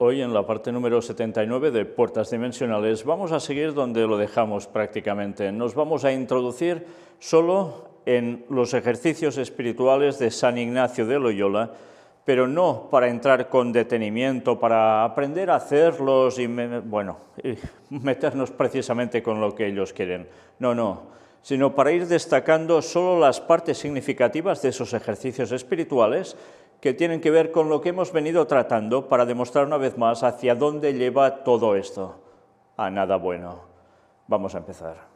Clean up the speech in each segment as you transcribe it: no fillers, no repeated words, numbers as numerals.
Hoy en la parte número 79 de Puertas Dimensionales vamos a seguir donde lo dejamos prácticamente. Nos vamos a introducir solo en los ejercicios espirituales de San Ignacio de Loyola, pero no para entrar con detenimiento, para aprender a hacerlos y meternos precisamente con lo que ellos quieren. No, sino para ir destacando solo las partes significativas de esos ejercicios espirituales que tienen que ver con lo que hemos venido tratando para demostrar una vez más hacia dónde lleva todo esto. A nada bueno. Vamos a empezar.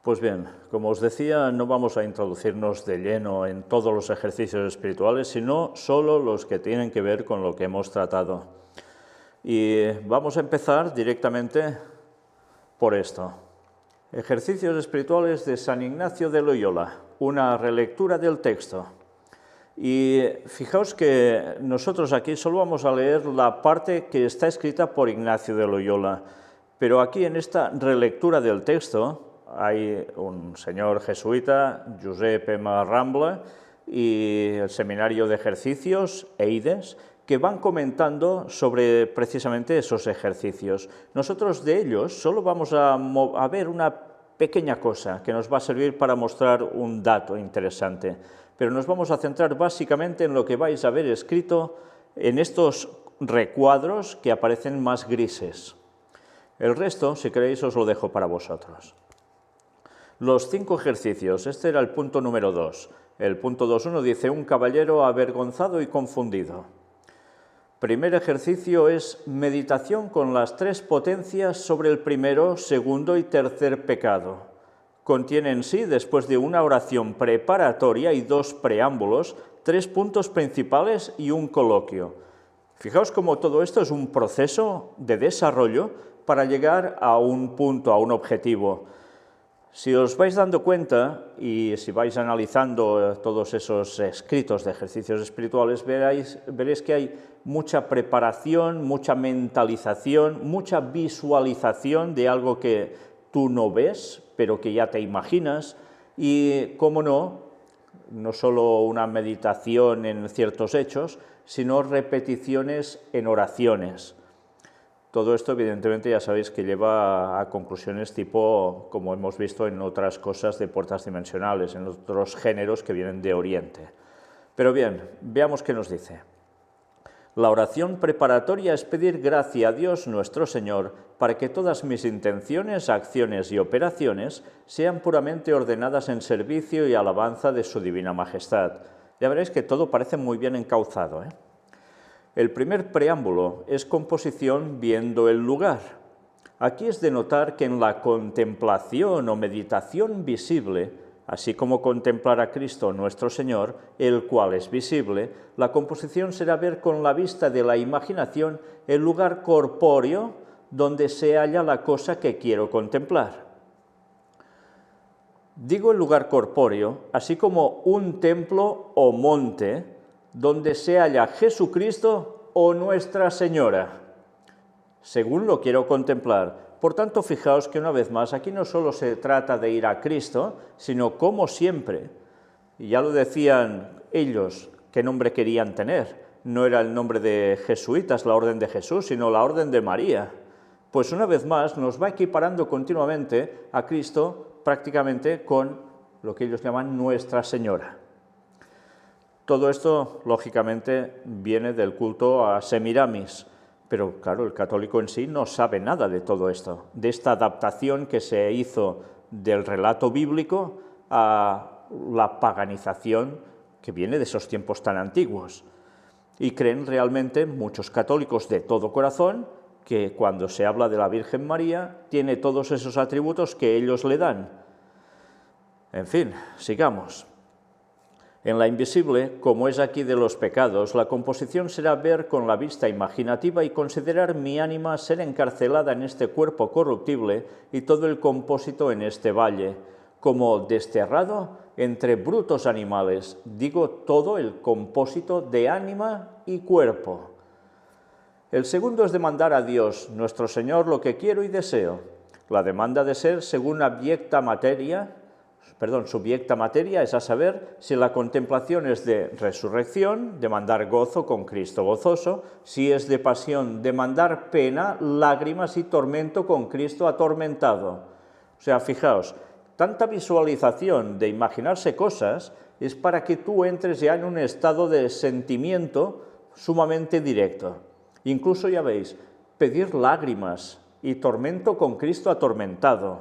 Pues bien, como os decía, no vamos a introducirnos de lleno en todos los ejercicios espirituales, sino solo los que tienen que ver con lo que hemos tratado. Y vamos a empezar directamente por esto. Ejercicios espirituales de San Ignacio de Loyola, una relectura del texto. Y fijaos que nosotros aquí solo vamos a leer la parte que está escrita por Ignacio de Loyola, pero aquí en esta relectura del texto hay un señor jesuita, Josep M. Rambla, y el Seminario de Ejercicios, EIDES, que van comentando sobre precisamente esos ejercicios. Nosotros de ellos solo vamos a ver una pequeña cosa que nos va a servir para mostrar un dato interesante, pero nos vamos a centrar básicamente en lo que vais a ver escrito en estos recuadros que aparecen más grises. El resto, si queréis, os lo dejo para vosotros. Los 5 ejercicios, este era el punto número 2. El punto 2.1 dice, un caballero avergonzado y confundido. Primer ejercicio es meditación con las 3 potencias sobre el primero, segundo y tercer pecado. Contiene en sí, después de una oración preparatoria y 2 preámbulos, 3 puntos principales y un coloquio. Fijaos cómo todo esto es un proceso de desarrollo para llegar a un punto, a un objetivo. Si os vais dando cuenta y si vais analizando todos esos escritos de ejercicios espirituales, veréis que hay mucha preparación, mucha mentalización, mucha visualización de algo que tú no ves, pero que ya te imaginas, y, cómo no solo una meditación en ciertos hechos, sino repeticiones en oraciones. Todo esto, evidentemente, ya sabéis que lleva a conclusiones tipo, como hemos visto en otras cosas de puertas dimensionales, en otros géneros que vienen de Oriente. Pero bien, veamos qué nos dice. La oración preparatoria es pedir gracia a Dios nuestro Señor para que todas mis intenciones, acciones y operaciones sean puramente ordenadas en servicio y alabanza de su divina majestad. Ya veréis que todo parece muy bien encauzado, ¿eh? El primer preámbulo es composición viendo el lugar. Aquí es de notar que en la contemplación o meditación visible, así como contemplar a Cristo nuestro Señor, el cual es visible, la composición será ver con la vista de la imaginación el lugar corpóreo donde se halla la cosa que quiero contemplar. Digo el lugar corpóreo, así como un templo o monte, donde se halla Jesucristo o Nuestra Señora, según lo quiero contemplar. Por tanto, fijaos que una vez más, aquí no solo se trata de ir a Cristo, sino como siempre, y ya lo decían ellos, qué nombre querían tener. No era el nombre de jesuitas, la Orden de Jesús, sino la Orden de María. Pues una vez más nos va equiparando continuamente a Cristo prácticamente con lo que ellos llaman Nuestra Señora. Todo esto, lógicamente, viene del culto a Semiramis, pero claro, el católico en sí no sabe nada de todo esto, de esta adaptación que se hizo del relato bíblico a la paganización que viene de esos tiempos tan antiguos. Y creen realmente muchos católicos de todo corazón que cuando se habla de la Virgen María tiene todos esos atributos que ellos le dan. En fin, sigamos. En la invisible, como es aquí de los pecados, la composición será ver con la vista imaginativa y considerar mi ánima ser encarcelada en este cuerpo corruptible y todo el compósito en este valle, como desterrado entre brutos animales, digo todo el compósito de ánima y cuerpo. El segundo es demandar a Dios, nuestro Señor, lo que quiero y deseo. La demanda de ser según subyecta materia, es a saber, si la contemplación es de resurrección, demandar gozo con Cristo gozoso, si es de pasión, demandar pena, lágrimas y tormento con Cristo atormentado. O sea, fijaos, tanta visualización de imaginarse cosas es para que tú entres ya en un estado de sentimiento sumamente directo. Incluso, ya veis, pedir lágrimas y tormento con Cristo atormentado.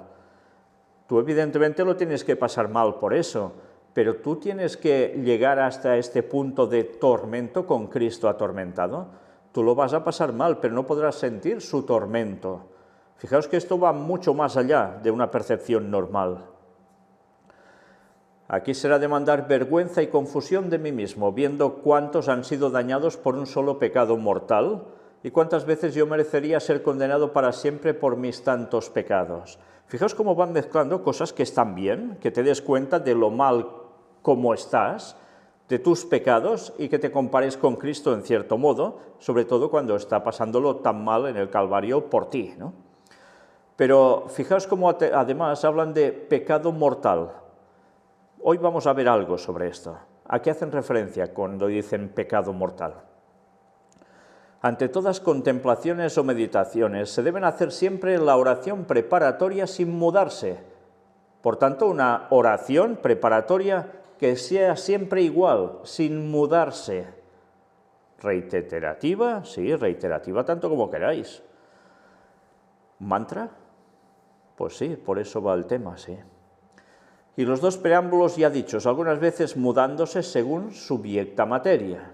Tú evidentemente lo tienes que pasar mal por eso, pero tú tienes que llegar hasta este punto de tormento con Cristo atormentado. Tú lo vas a pasar mal, pero no podrás sentir su tormento. Fijaos que esto va mucho más allá de una percepción normal. Aquí será demandar vergüenza y confusión de mí mismo, viendo cuántos han sido dañados por un solo pecado mortal y cuántas veces yo merecería ser condenado para siempre por mis tantos pecados. Fijaos cómo van mezclando cosas que están bien, que te des cuenta de lo mal como estás, de tus pecados y que te compares con Cristo en cierto modo, sobre todo cuando está pasándolo tan mal en el Calvario por ti, ¿no? Pero fijaos cómo además hablan de pecado mortal. Hoy vamos a ver algo sobre esto. ¿A qué hacen referencia cuando dicen pecado mortal? Ante todas contemplaciones o meditaciones se deben hacer siempre la oración preparatoria sin mudarse. Por tanto, una oración preparatoria que sea siempre igual, sin mudarse. Reiterativa, sí, reiterativa tanto como queráis. ¿Mantra? Pues sí, por eso va el tema, sí. Y los dos preámbulos ya dichos, algunas veces mudándose según subyecta materia.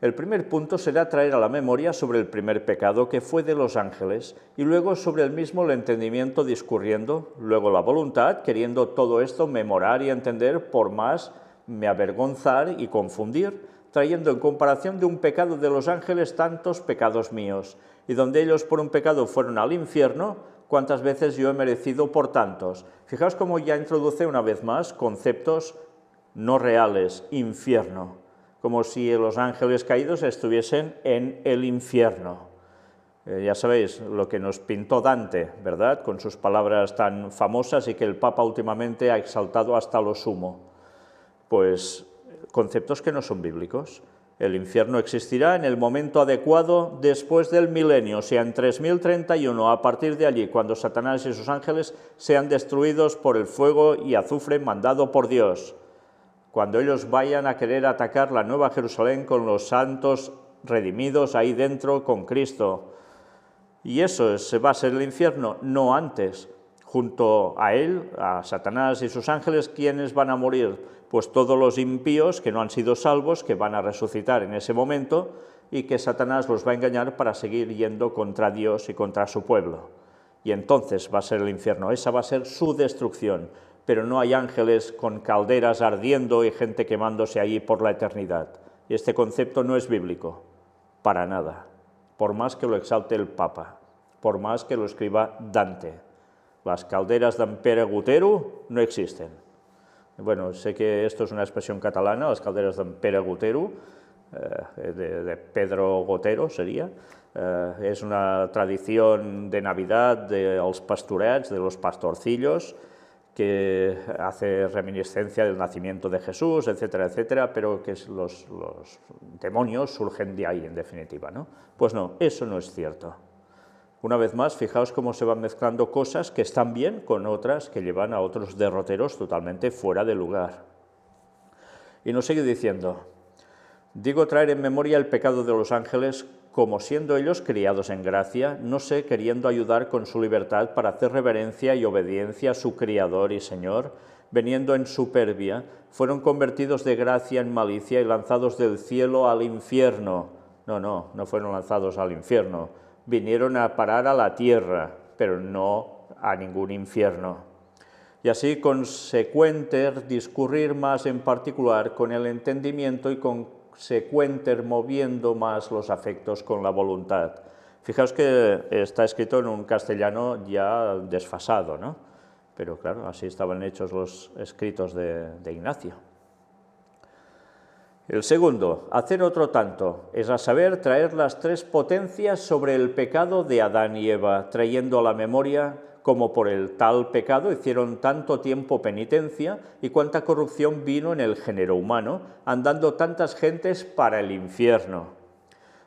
El primer punto será traer a la memoria sobre el primer pecado que fue de los ángeles y luego sobre el mismo el entendimiento discurriendo, luego la voluntad, queriendo todo esto memorar y entender por más me avergonzar y confundir, trayendo en comparación de un pecado de los ángeles tantos pecados míos, y donde ellos por un pecado fueron al infierno, cuántas veces yo he merecido por tantos. Fijaos cómo ya introduce una vez más conceptos no reales, infierno, como si los ángeles caídos estuviesen en el infierno. Ya sabéis lo que nos pintó Dante, ¿verdad?, con sus palabras tan famosas y que el Papa últimamente ha exaltado hasta lo sumo. Pues conceptos que no son bíblicos. El infierno existirá en el momento adecuado después del milenio, o sea, en 3031, a partir de allí, cuando Satanás y sus ángeles sean destruidos por el fuego y azufre mandado por Dios. Cuando ellos vayan a querer atacar la Nueva Jerusalén con los santos redimidos ahí dentro con Cristo. Y eso va a ser el infierno, no antes. Junto a él, a Satanás y sus ángeles, ¿quiénes van a morir? Pues todos los impíos que no han sido salvos, que van a resucitar en ese momento y que Satanás los va a engañar para seguir yendo contra Dios y contra su pueblo. Y entonces va a ser el infierno, esa va a ser su destrucción. Pero no hay ángeles con calderas ardiendo y gente quemándose allí por la eternidad. Y este concepto no es bíblico, para nada, por más que lo exalte el Papa, por más que lo escriba Dante. Las calderas d'Ampere Gutero no existen. Bueno, sé que esto es una expresión catalana, las calderas d'Ampere Gutero, de Pedro Gotero sería. Es una tradición de Navidad de los pastorets, de los pastorcillos, que hace reminiscencia del nacimiento de Jesús, etcétera, etcétera, pero que los demonios surgen de ahí, en definitiva, ¿no? Pues no, eso no es cierto. Una vez más, fijaos cómo se van mezclando cosas que están bien con otras que llevan a otros derroteros totalmente fuera de lugar. Y nos sigue diciendo, digo traer en memoria el pecado de los ángeles como siendo ellos criados en gracia, no sé, queriendo ayudar con su libertad para hacer reverencia y obediencia a su Criador y Señor, veniendo en superbia, fueron convertidos de gracia en malicia y lanzados del cielo al infierno. No fueron lanzados al infierno, vinieron a parar a la tierra, pero no a ningún infierno. Y así consecuenter discurrir más en particular con el entendimiento y consecuenter moviendo más los afectos con la voluntad. Fijaos que está escrito en un castellano ya desfasado, ¿no? Pero claro, así estaban hechos los escritos de Ignacio. El segundo, hacer otro tanto, es a saber, traer las tres potencias sobre el pecado de Adán y Eva, trayendo a la memoria como por el tal pecado hicieron tanto tiempo penitencia y cuánta corrupción vino en el género humano, andando tantas gentes para el infierno.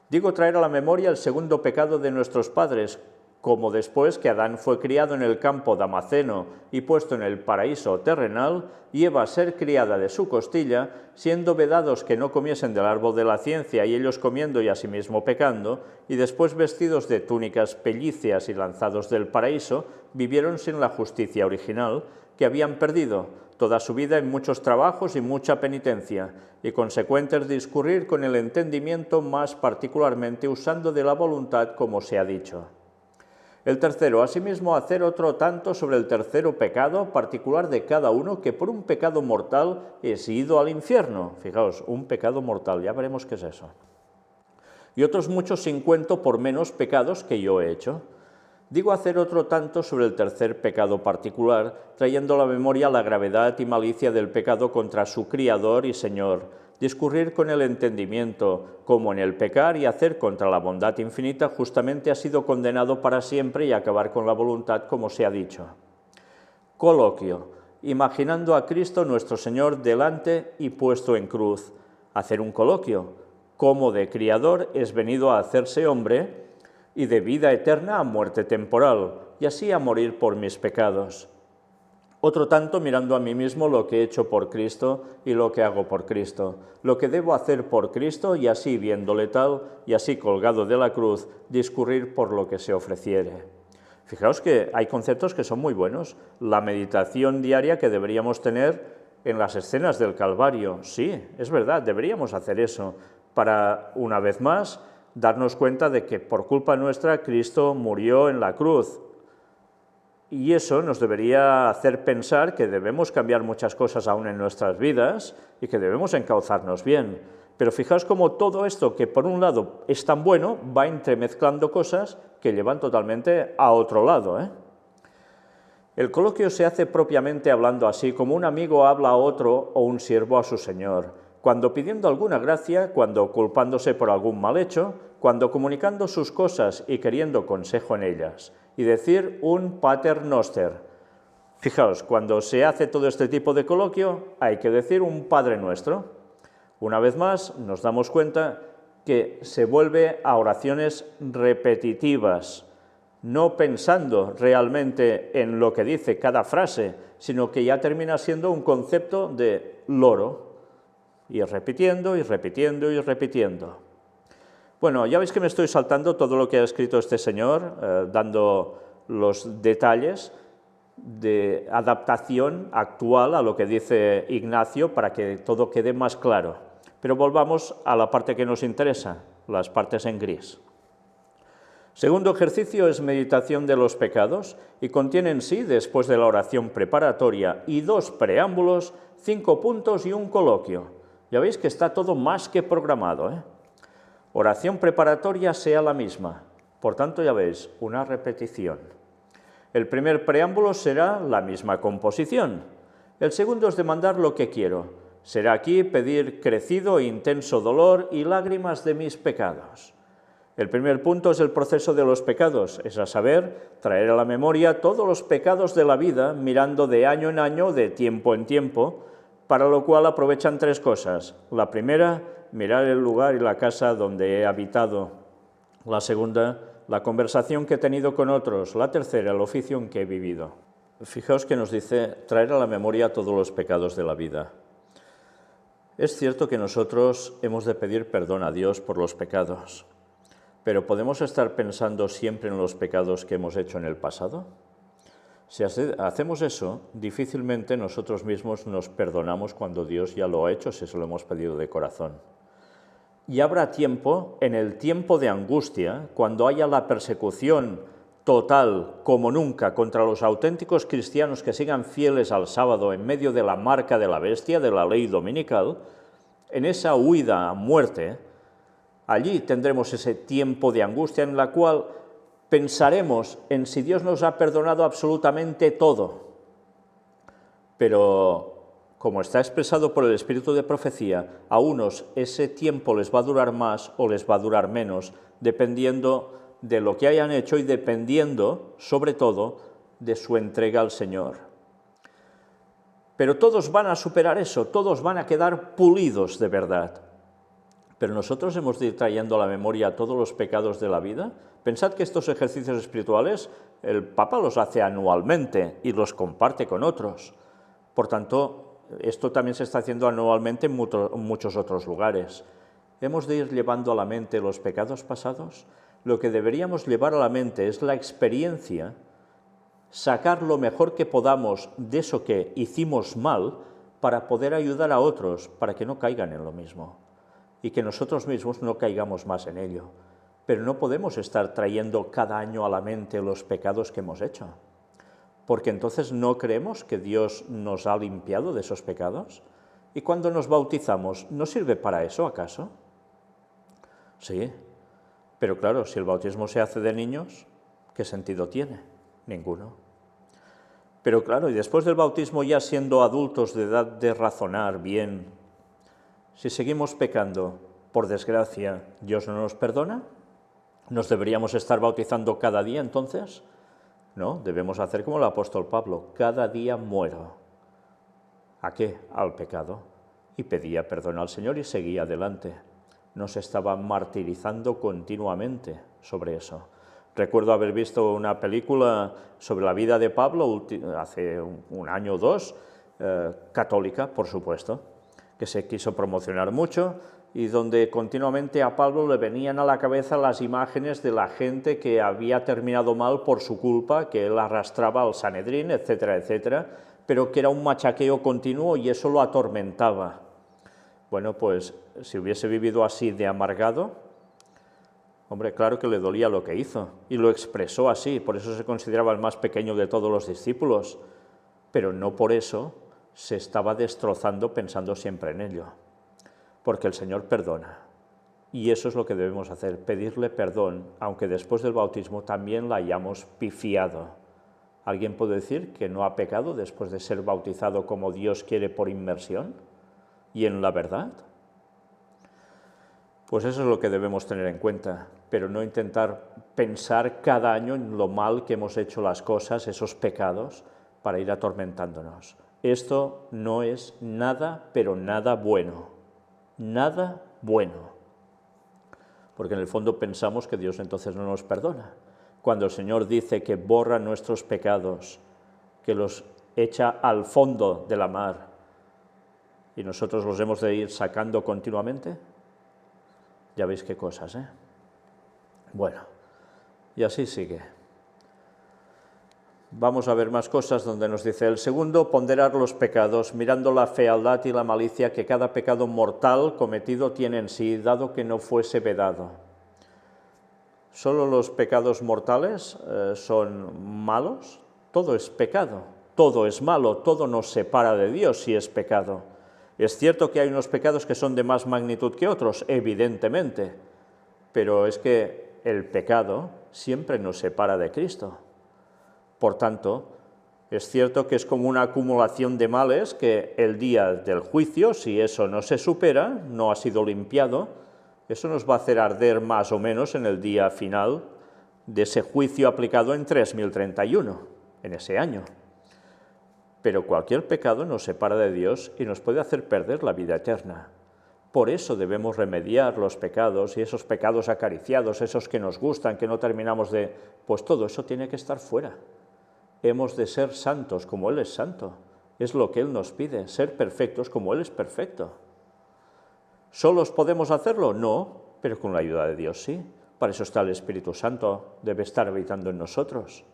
Digo traer a la memoria el segundo pecado de nuestros padres, como después que Adán fue criado en el campo damasceno y puesto en el paraíso terrenal, y Eva ser criada de su costilla, siendo vedados que no comiesen del árbol de la ciencia y ellos comiendo y asimismo pecando, y después vestidos de túnicas pellíceas y lanzados del paraíso, vivieron sin la justicia original, que habían perdido toda su vida en muchos trabajos y mucha penitencia, y consecuentes discurrir con el entendimiento más particularmente usando de la voluntad como se ha dicho. El tercero, asimismo, hacer otro tanto sobre el tercero pecado particular de cada uno, que por un pecado mortal es ido al infierno. Fijaos, un pecado mortal, ya veremos qué es eso. Y otros muchos sin cuento por menos pecados que yo he hecho. Digo hacer otro tanto sobre el tercer pecado particular, trayendo a la memoria la gravedad y malicia del pecado contra su Criador y Señor, discurrir con el entendimiento, como en el pecar y hacer contra la bondad infinita, justamente ha sido condenado para siempre y acabar con la voluntad, como se ha dicho. Coloquio, imaginando a Cristo nuestro Señor delante y puesto en cruz. Hacer un coloquio, como de Criador es venido a hacerse hombre, y de vida eterna a muerte temporal, y así a morir por mis pecados. Otro tanto mirando a mí mismo lo que he hecho por Cristo y lo que hago por Cristo, lo que debo hacer por Cristo y así viéndole tal y así colgado de la cruz, discurrir por lo que se ofreciere. Fijaos que hay conceptos que son muy buenos. La meditación diaria que deberíamos tener en las escenas del Calvario. Sí, es verdad, deberíamos hacer eso para, una vez más, darnos cuenta de que por culpa nuestra Cristo murió en la cruz. Y eso nos debería hacer pensar que debemos cambiar muchas cosas aún en nuestras vidas y que debemos encauzarnos bien. Pero fijaos cómo todo esto, que por un lado es tan bueno, va entremezclando cosas que llevan totalmente a otro lado, El coloquio se hace propiamente hablando así, como un amigo habla a otro o un siervo a su señor, cuando pidiendo alguna gracia, cuando culpándose por algún mal hecho, cuando comunicando sus cosas y queriendo consejo en ellas, y decir un pater noster. Fijaos, cuando se hace todo este tipo de coloquio, hay que decir un Padre Nuestro. Una vez más, nos damos cuenta que se vuelve a oraciones repetitivas, no pensando realmente en lo que dice cada frase, sino que ya termina siendo un concepto de loro, y repitiendo, y repitiendo, y repitiendo. Bueno, ya veis que me estoy saltando todo lo que ha escrito este señor, dando los detalles de adaptación actual a lo que dice Ignacio para que todo quede más claro. Pero volvamos a la parte que nos interesa, las partes en gris. Segundo ejercicio es meditación de los pecados y contiene en sí, después de la oración preparatoria y 2 preámbulos, 5 puntos y un coloquio. Ya veis que está todo más que programado, Oración preparatoria sea la misma, por tanto ya veis, una repetición. El primer preámbulo será la misma composición. El segundo es demandar lo que quiero. Será aquí pedir crecido e intenso dolor y lágrimas de mis pecados. El primer punto es el proceso de los pecados, es a saber, traer a la memoria todos los pecados de la vida, mirando de año en año, de tiempo en tiempo, para lo cual aprovechan 3 cosas. La primera, mirar el lugar y la casa donde he habitado. La segunda, la conversación que he tenido con otros. La tercera, el oficio en que he vivido. Fijaos que nos dice traer a la memoria todos los pecados de la vida. Es cierto que nosotros hemos de pedir perdón a Dios por los pecados, pero ¿podemos estar pensando siempre en los pecados que hemos hecho en el pasado? Si hacemos eso, difícilmente nosotros mismos nos perdonamos cuando Dios ya lo ha hecho, si se lo hemos pedido de corazón. Y habrá tiempo, en el tiempo de angustia, cuando haya la persecución total como nunca contra los auténticos cristianos que sigan fieles al sábado en medio de la marca de la bestia, de la ley dominical, en esa huida a muerte, allí tendremos ese tiempo de angustia en la cual pensaremos en si Dios nos ha perdonado absolutamente todo. Pero como está expresado por el espíritu de profecía, a unos ese tiempo les va a durar más o les va a durar menos, dependiendo de lo que hayan hecho y dependiendo, sobre todo, de su entrega al Señor. Pero todos van a superar eso, todos van a quedar pulidos de verdad. Pero nosotros hemos de ir trayendo a la memoria todos los pecados de la vida. Pensad que estos ejercicios espirituales el Papa los hace anualmente y los comparte con otros. Por tanto, esto también se está haciendo anualmente en muchos otros lugares. ¿Hemos de ir llevando a la mente los pecados pasados? Lo que deberíamos llevar a la mente es la experiencia, sacar lo mejor que podamos de eso que hicimos mal para poder ayudar a otros, para que no caigan en lo mismo y que nosotros mismos no caigamos más en ello. Pero no podemos estar trayendo cada año a la mente los pecados que hemos hecho, porque entonces no creemos que Dios nos ha limpiado de esos pecados. ¿Y cuando nos bautizamos, no sirve para eso acaso? Sí, pero claro, si el bautismo se hace de niños, ¿qué sentido tiene? Ninguno. Pero claro, y después del bautismo, ya siendo adultos de edad de razonar bien, si seguimos pecando, por desgracia, ¿Dios no nos perdona? ¿Nos deberíamos estar bautizando cada día entonces? No, debemos hacer como el apóstol Pablo, cada día muero. ¿A qué? Al pecado. Y pedía perdón al Señor y seguía adelante. No se estaba martirizando continuamente sobre eso. Recuerdo haber visto una película sobre la vida de Pablo hace un año o dos, católica, por supuesto, que se quiso promocionar mucho y donde continuamente a Pablo le venían a la cabeza las imágenes de la gente que había terminado mal por su culpa, que él arrastraba al Sanedrín, etcétera, etcétera, pero que era un machaqueo continuo y eso lo atormentaba. Bueno, pues si hubiese vivido así de amargado, hombre, claro que le dolía lo que hizo y lo expresó así, por eso se consideraba el más pequeño de todos los discípulos, pero no por eso se estaba destrozando pensando siempre en ello, porque el Señor perdona. Y eso es lo que debemos hacer, pedirle perdón, aunque después del bautismo también la hayamos pifiado. ¿Alguien puede decir que no ha pecado después de ser bautizado como Dios quiere por inmersión y en la verdad? Pues eso es lo que debemos tener en cuenta, pero no intentar pensar cada año en lo mal que hemos hecho las cosas, esos pecados, para ir atormentándonos. Esto no es nada, pero nada bueno. Nada bueno. Porque en el fondo pensamos que Dios entonces no nos perdona. Cuando el Señor dice que borra nuestros pecados, que los echa al fondo de la mar, y nosotros los hemos de ir sacando continuamente, ya veis qué cosas, ¿eh? Bueno, y así sigue. Vamos a ver más cosas donde nos dice el segundo, ponderar los pecados, mirando la fealdad y la malicia que cada pecado mortal cometido tiene en sí, dado que no fuese vedado. ¿Solo los pecados mortales son malos? Todo es pecado, todo es malo, todo nos separa de Dios si es pecado. Es cierto que hay unos pecados que son de más magnitud que otros, evidentemente, pero es que el pecado siempre nos separa de Cristo. Por tanto, es cierto que es como una acumulación de males que el día del juicio, si eso no se supera, no ha sido limpiado, eso nos va a hacer arder más o menos en el día final de ese juicio aplicado en 3031, en ese año. Pero cualquier pecado nos separa de Dios y nos puede hacer perder la vida eterna. Por eso debemos remediar los pecados y esos pecados acariciados, esos que nos gustan, que no terminamos de... Pues todo eso tiene que estar fuera. Hemos de ser santos como Él es santo. Es lo que Él nos pide, ser perfectos como Él es perfecto. ¿Solos podemos hacerlo? No, pero con la ayuda de Dios sí. Para eso está el Espíritu Santo, debe estar habitando en nosotros.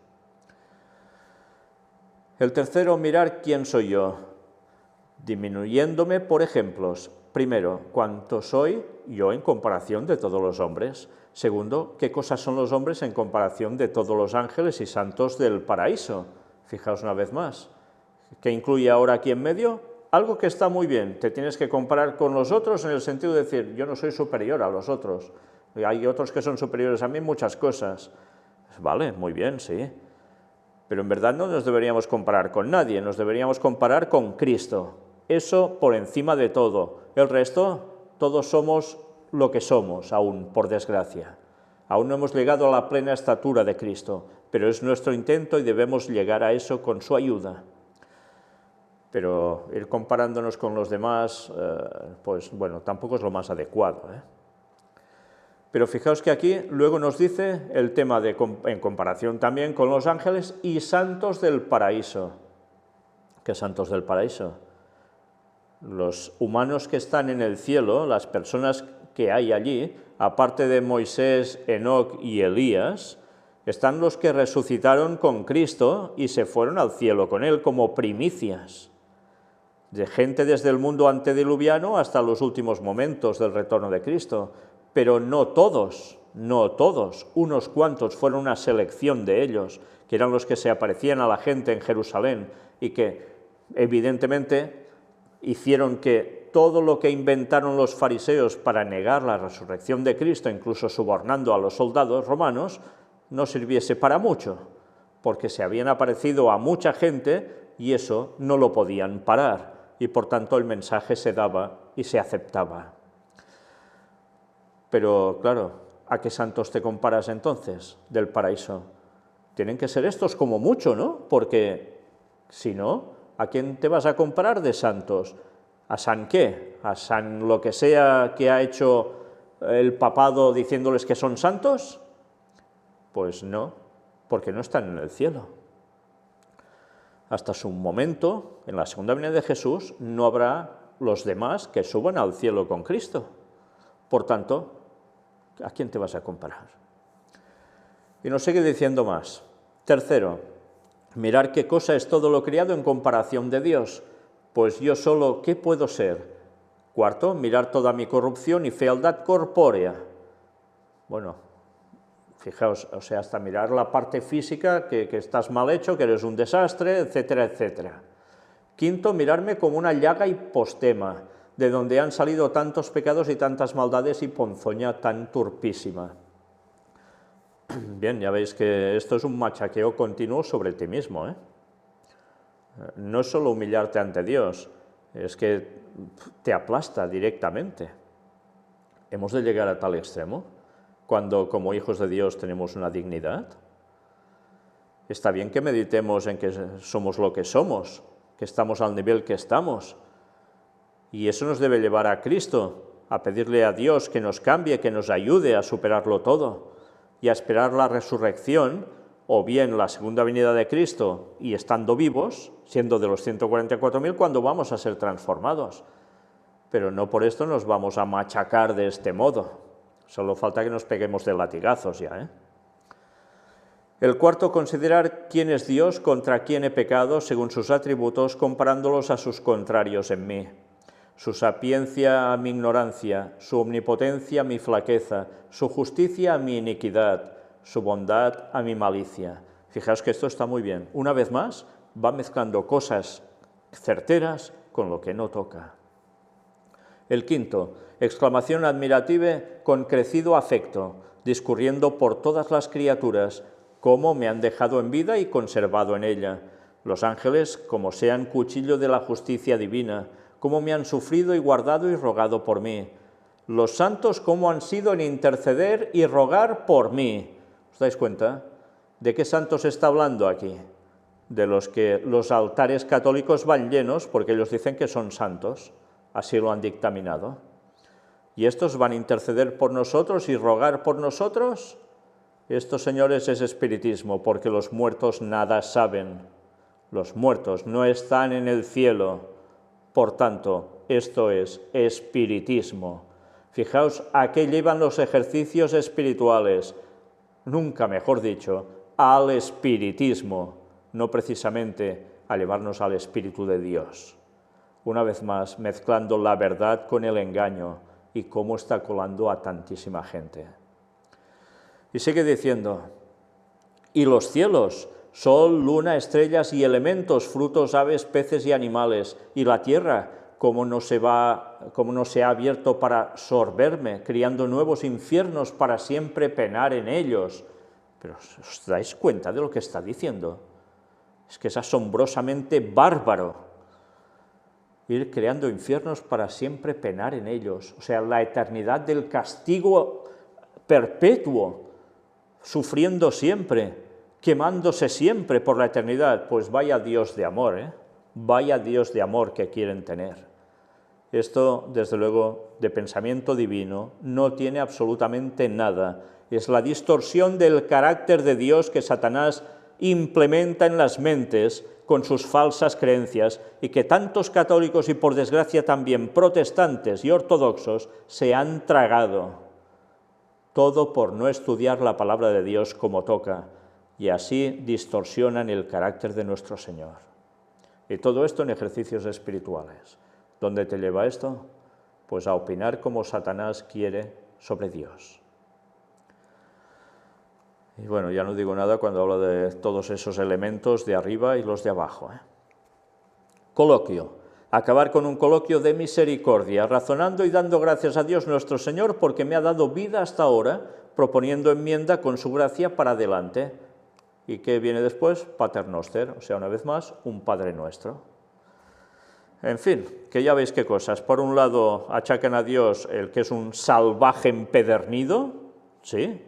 El tercero, mirar quién soy yo, disminuyéndome por ejemplos. Primero, cuánto soy yo en comparación de todos los hombres. Segundo, qué cosas son los hombres en comparación de todos los ángeles y santos del paraíso. Fijaos una vez más. ¿Qué incluye ahora aquí en medio? Algo que está muy bien. Te tienes que comparar con los otros en el sentido de decir, yo no soy superior a los otros. Hay otros que son superiores a mí en muchas cosas. Vale, muy bien, sí. Pero en verdad no nos deberíamos comparar con nadie, nos deberíamos comparar con Cristo. Eso por encima de todo. El resto, todos somos lo que somos aún, por desgracia. Aún no hemos llegado a la plena estatura de Cristo, pero es nuestro intento y debemos llegar a eso con su ayuda. Pero ir comparándonos con los demás, pues bueno, tampoco es lo más adecuado, ¿eh? Pero fijaos que aquí luego nos dice el tema en comparación también con los ángeles y santos del paraíso. ¿Qué santos del paraíso? Los humanos que están en el cielo, las personas que hay allí, aparte de Moisés, Enoc y Elías, están los que resucitaron con Cristo y se fueron al cielo con Él como primicias, de gente desde el mundo antediluviano hasta los últimos momentos del retorno de Cristo. Pero no todos, unos cuantos fueron una selección de ellos, que eran los que se aparecían a la gente en Jerusalén y que evidentemente hicieron que todo lo que inventaron los fariseos para negar la resurrección de Cristo, incluso sobornando a los soldados romanos, no sirviese para mucho, porque se habían aparecido a mucha gente y eso no lo podían parar, y por tanto el mensaje se daba y se aceptaba. Pero claro, ¿a qué santos te comparas entonces del paraíso? Tienen que ser estos como mucho, ¿no? Porque si no, ¿a quién te vas a comparar de santos? ¿A San qué? ¿A San lo que sea que ha hecho el papado diciéndoles que son santos? Pues no, porque no están en el cielo. Hasta su momento, en la segunda venida de Jesús, no habrá los demás que suban al cielo con Cristo. Por tanto, ¿a quién te vas a comparar? Y nos sigue diciendo más. Tercero, mirar qué cosa es todo lo criado en comparación de Dios. Pues yo solo, ¿qué puedo ser? Cuarto, mirar toda mi corrupción y fealdad corpórea. Bueno, fijaos, o sea, hasta mirar la parte física, que estás mal hecho, que eres un desastre, etcétera, etcétera. Quinto, mirarme como una llaga hipostema, de donde han salido tantos pecados y tantas maldades y ponzoña tan turpísima. Bien, ya veis que esto es un machaqueo continuo sobre ti mismo, ¿eh? No es solo humillarte ante Dios, es que te aplasta directamente. ¿Hemos de llegar a tal extremo cuando como hijos de Dios tenemos una dignidad? Está bien que meditemos en que somos lo que somos, que estamos al nivel que estamos, y eso nos debe llevar a Cristo, a pedirle a Dios que nos cambie, que nos ayude a superarlo todo y a esperar la resurrección o bien la segunda venida de Cristo y estando vivos, siendo de los 144.000, cuando vamos a ser transformados. Pero no por esto nos vamos a machacar de este modo. Solo falta que nos peguemos de latigazos ya, ¿eh? El cuarto, considerar quién es Dios, contra quién he pecado, según sus atributos, comparándolos a sus contrarios en mí. Su sapiencia a mi ignorancia, su omnipotencia a mi flaqueza, su justicia a mi iniquidad, su bondad a mi malicia. Fijaos que esto está muy bien. Una vez más, va mezclando cosas certeras con lo que no toca. El quinto, exclamación admirativa con crecido afecto, discurriendo por todas las criaturas, cómo me han dejado en vida y conservado en ella. Los ángeles, como sean cuchillo de la justicia divina, cómo me han sufrido y guardado y rogado por mí. Los santos, cómo han sido en interceder y rogar por mí. ¿Os dais cuenta? ¿De qué santos está hablando aquí? De los que los altares católicos van llenos porque ellos dicen que son santos, así lo han dictaminado. ¿Y estos van a interceder por nosotros y rogar por nosotros? Estos, señores, es espiritismo, porque los muertos nada saben. Los muertos no están en el cielo. Por tanto, esto es espiritismo. Fijaos a qué llevan los ejercicios espirituales, nunca mejor dicho, al espiritismo, no precisamente a llevarnos al Espíritu de Dios. Una vez más, mezclando la verdad con el engaño y cómo está colando a tantísima gente. Y sigue diciendo, y los cielos, sol, luna, estrellas y elementos, frutos, aves, peces y animales, y la tierra, cómo no se ha abierto para sorberme, criando nuevos infiernos para siempre penar en ellos. Pero ¿os dais cuenta de lo que está diciendo? Es que es asombrosamente bárbaro. ir creando infiernos para siempre penar en ellos, o sea, la eternidad del castigo perpetuo, sufriendo siempre, quemándose siempre por la eternidad. Pues vaya Dios de amor, vaya Dios de amor que quieren tener. Esto, desde luego, de pensamiento divino, no tiene absolutamente nada. Es la distorsión del carácter de Dios que Satanás implementa en las mentes con sus falsas creencias y que tantos católicos y, por desgracia, también protestantes y ortodoxos se han tragado. Todo por no estudiar la palabra de Dios como toca, y así distorsionan el carácter de nuestro Señor. Y todo esto en ejercicios espirituales. ¿Dónde te lleva esto? Pues a opinar como Satanás quiere sobre Dios. Y bueno, ya no digo nada cuando hablo de todos esos elementos de arriba y los de abajo. Coloquio. Acabar con un coloquio de misericordia, razonando y dando gracias a Dios nuestro Señor porque me ha dado vida hasta ahora, proponiendo enmienda con su gracia para adelante. ¿Y qué viene después? Paternoster, o sea, una vez más, un Padre Nuestro. En fin, que ya veis qué cosas. Por un lado, achacan a Dios el que es un salvaje empedernido, ¿sí?,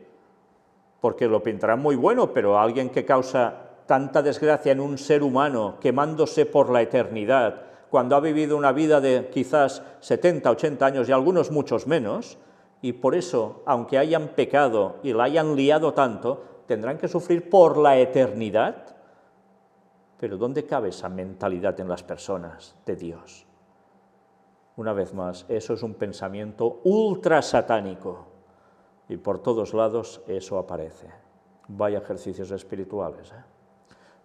porque lo pintarán muy bueno, pero alguien que causa tanta desgracia en un ser humano, quemándose por la eternidad, cuando ha vivido una vida de quizás 70, 80 años y algunos muchos menos, y por eso, aunque hayan pecado y la hayan liado tanto, tendrán que sufrir por la eternidad. Pero ¿dónde cabe esa mentalidad en las personas de Dios? Una vez más, eso es un pensamiento ultra satánico. Y por todos lados eso aparece. Vaya ejercicios espirituales,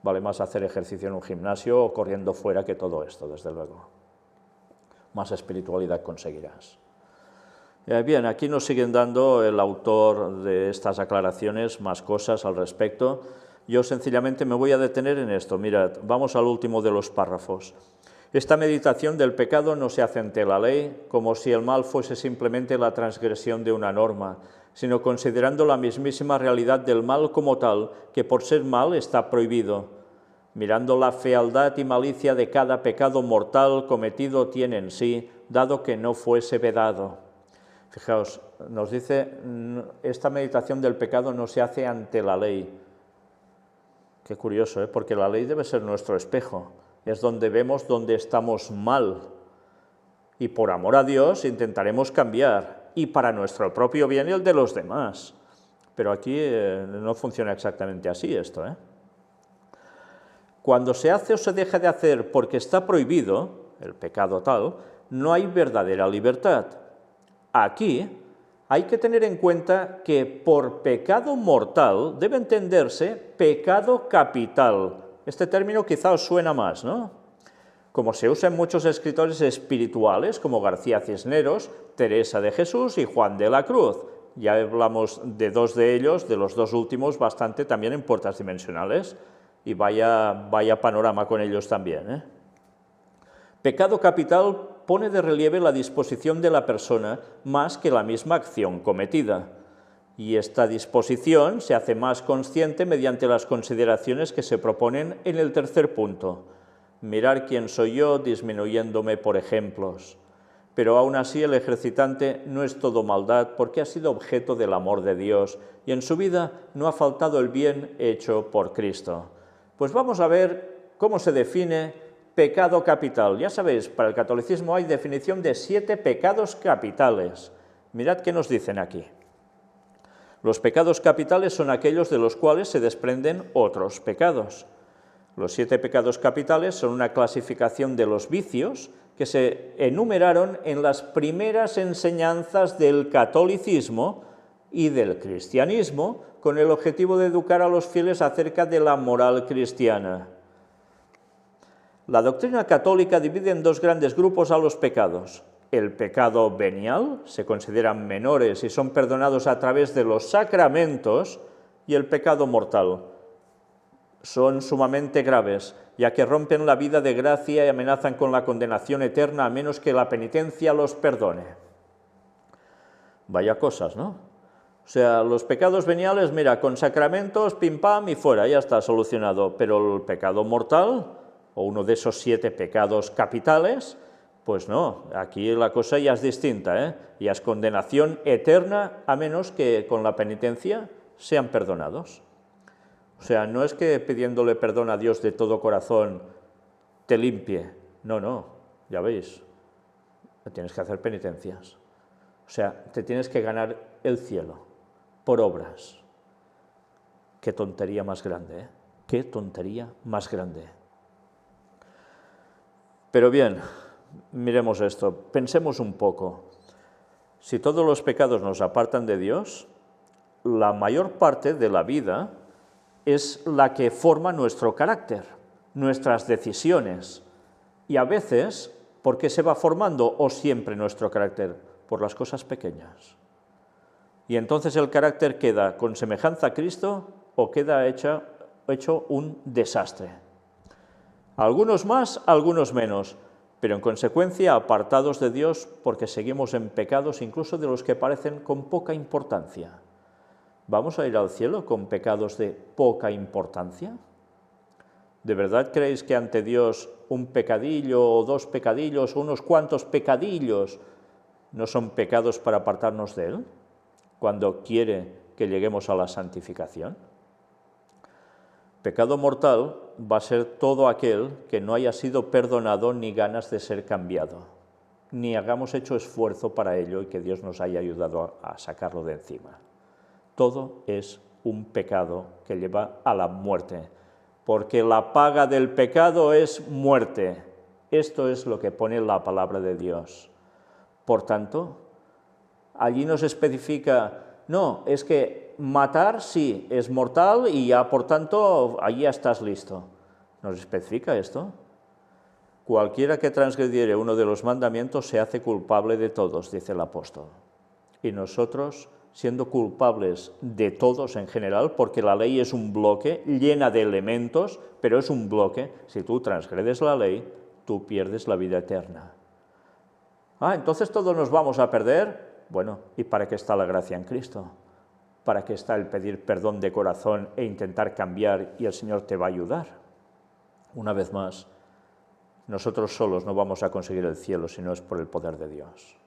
Vale más hacer ejercicio en un gimnasio o corriendo fuera que todo esto, desde luego. Más espiritualidad conseguirás. Bien, aquí nos siguen dando el autor de estas aclaraciones más cosas al respecto. Yo sencillamente me voy a detener en esto. Mirad, vamos al último de los párrafos. Esta meditación del pecado no se hace ante la ley, como si el mal fuese simplemente la transgresión de una norma, sino considerando la mismísima realidad del mal como tal, que por ser mal está prohibido, mirando la fealdad y malicia de cada pecado mortal cometido tiene en sí, dado que no fuese vedado. Fijaos, nos dice, esta meditación del pecado no se hace ante la ley. Qué curioso, porque la ley debe ser nuestro espejo, es donde vemos dónde estamos mal, y por amor a Dios intentaremos cambiar, y para nuestro propio bien y el de los demás. Pero aquí no funciona exactamente así esto. Cuando se hace o se deja de hacer porque está prohibido, el pecado tal, no hay verdadera libertad. Aquí hay que tener en cuenta que por pecado mortal debe entenderse pecado capital. Este término quizá os suena más, ¿no? Como se usa en muchos escritores espirituales, como García Cisneros, Teresa de Jesús y Juan de la Cruz. Ya hablamos de dos de ellos, de los dos últimos, bastante también en Puertas Dimensionales, y vaya panorama con ellos también. Pecado capital pone de relieve la disposición de la persona más que la misma acción cometida, y esta disposición se hace más consciente mediante las consideraciones que se proponen en el tercer punto. Mirar quién soy yo disminuyéndome por ejemplos. Pero aún así el ejercitante no es todo maldad porque ha sido objeto del amor de Dios y en su vida no ha faltado el bien hecho por Cristo. Pues vamos a ver cómo se define pecado capital. Ya sabéis, para el catolicismo hay definición de 7 pecados capitales. Mirad qué nos dicen aquí. Los pecados capitales son aquellos de los cuales se desprenden otros pecados. Los 7 pecados capitales son una clasificación de los vicios que se enumeraron en las primeras enseñanzas del catolicismo y del cristianismo con el objetivo de educar a los fieles acerca de la moral cristiana. La doctrina católica divide en 2 grandes grupos a los pecados. El pecado venial, se consideran menores y son perdonados a través de los sacramentos, y el pecado mortal. Son sumamente graves, ya que rompen la vida de gracia y amenazan con la condenación eterna a menos que la penitencia los perdone. Vaya cosas, ¿no? O sea, los pecados veniales, mira, con sacramentos, pim pam y fuera, ya está solucionado. Pero el pecado mortal, o uno de esos 7 pecados capitales, Pues no, aquí la cosa ya es distinta, ¿eh? Ya es condenación eterna a menos que con la penitencia sean perdonados. O sea, no es que pidiéndole perdón a Dios de todo corazón te limpie, no, ya veis, tienes que hacer penitencias. O sea, te tienes que ganar el cielo por obras. Qué tontería más grande, ¿eh? Qué tontería más grande. Pero bien, miremos esto, pensemos un poco. Si todos los pecados nos apartan de Dios, la mayor parte de la vida es la que forma nuestro carácter, nuestras decisiones. Y a veces, ¿por qué se va formando o siempre nuestro carácter? Por las cosas pequeñas. Y entonces el carácter queda con semejanza a Cristo o queda hecho un desastre. Algunos más, algunos menos, pero en consecuencia apartados de Dios porque seguimos en pecados incluso de los que parecen con poca importancia. ¿Vamos a ir al cielo con pecados de poca importancia? ¿De verdad creéis que ante Dios un pecadillo o dos pecadillos o unos cuantos pecadillos no son pecados para apartarnos de Él cuando quiere que lleguemos a la santificación? Pecado mortal va a ser todo aquel que no haya sido perdonado ni ganas de ser cambiado, ni hagamos hecho esfuerzo para ello y que Dios nos haya ayudado a sacarlo de encima. Todo es un pecado que lleva a la muerte, porque la paga del pecado es muerte. Esto es lo que pone la palabra de Dios. Por tanto, allí nos especifica, no, es que matar sí, es mortal y ya por tanto, allí ya estás listo. ¿Nos especifica esto? Cualquiera que transgrediere uno de los mandamientos se hace culpable de todos, dice el apóstol. Y nosotros, siendo culpables de todos en general, porque la ley es un bloque llena de elementos, pero es un bloque, si tú transgredes la ley, tú pierdes la vida eterna. Entonces todos nos vamos a perder. Bueno, ¿y para qué está la gracia en Cristo? ¿Para qué está el pedir perdón de corazón e intentar cambiar y el Señor te va a ayudar? Una vez más, nosotros solos no vamos a conseguir el cielo si no es por el poder de Dios.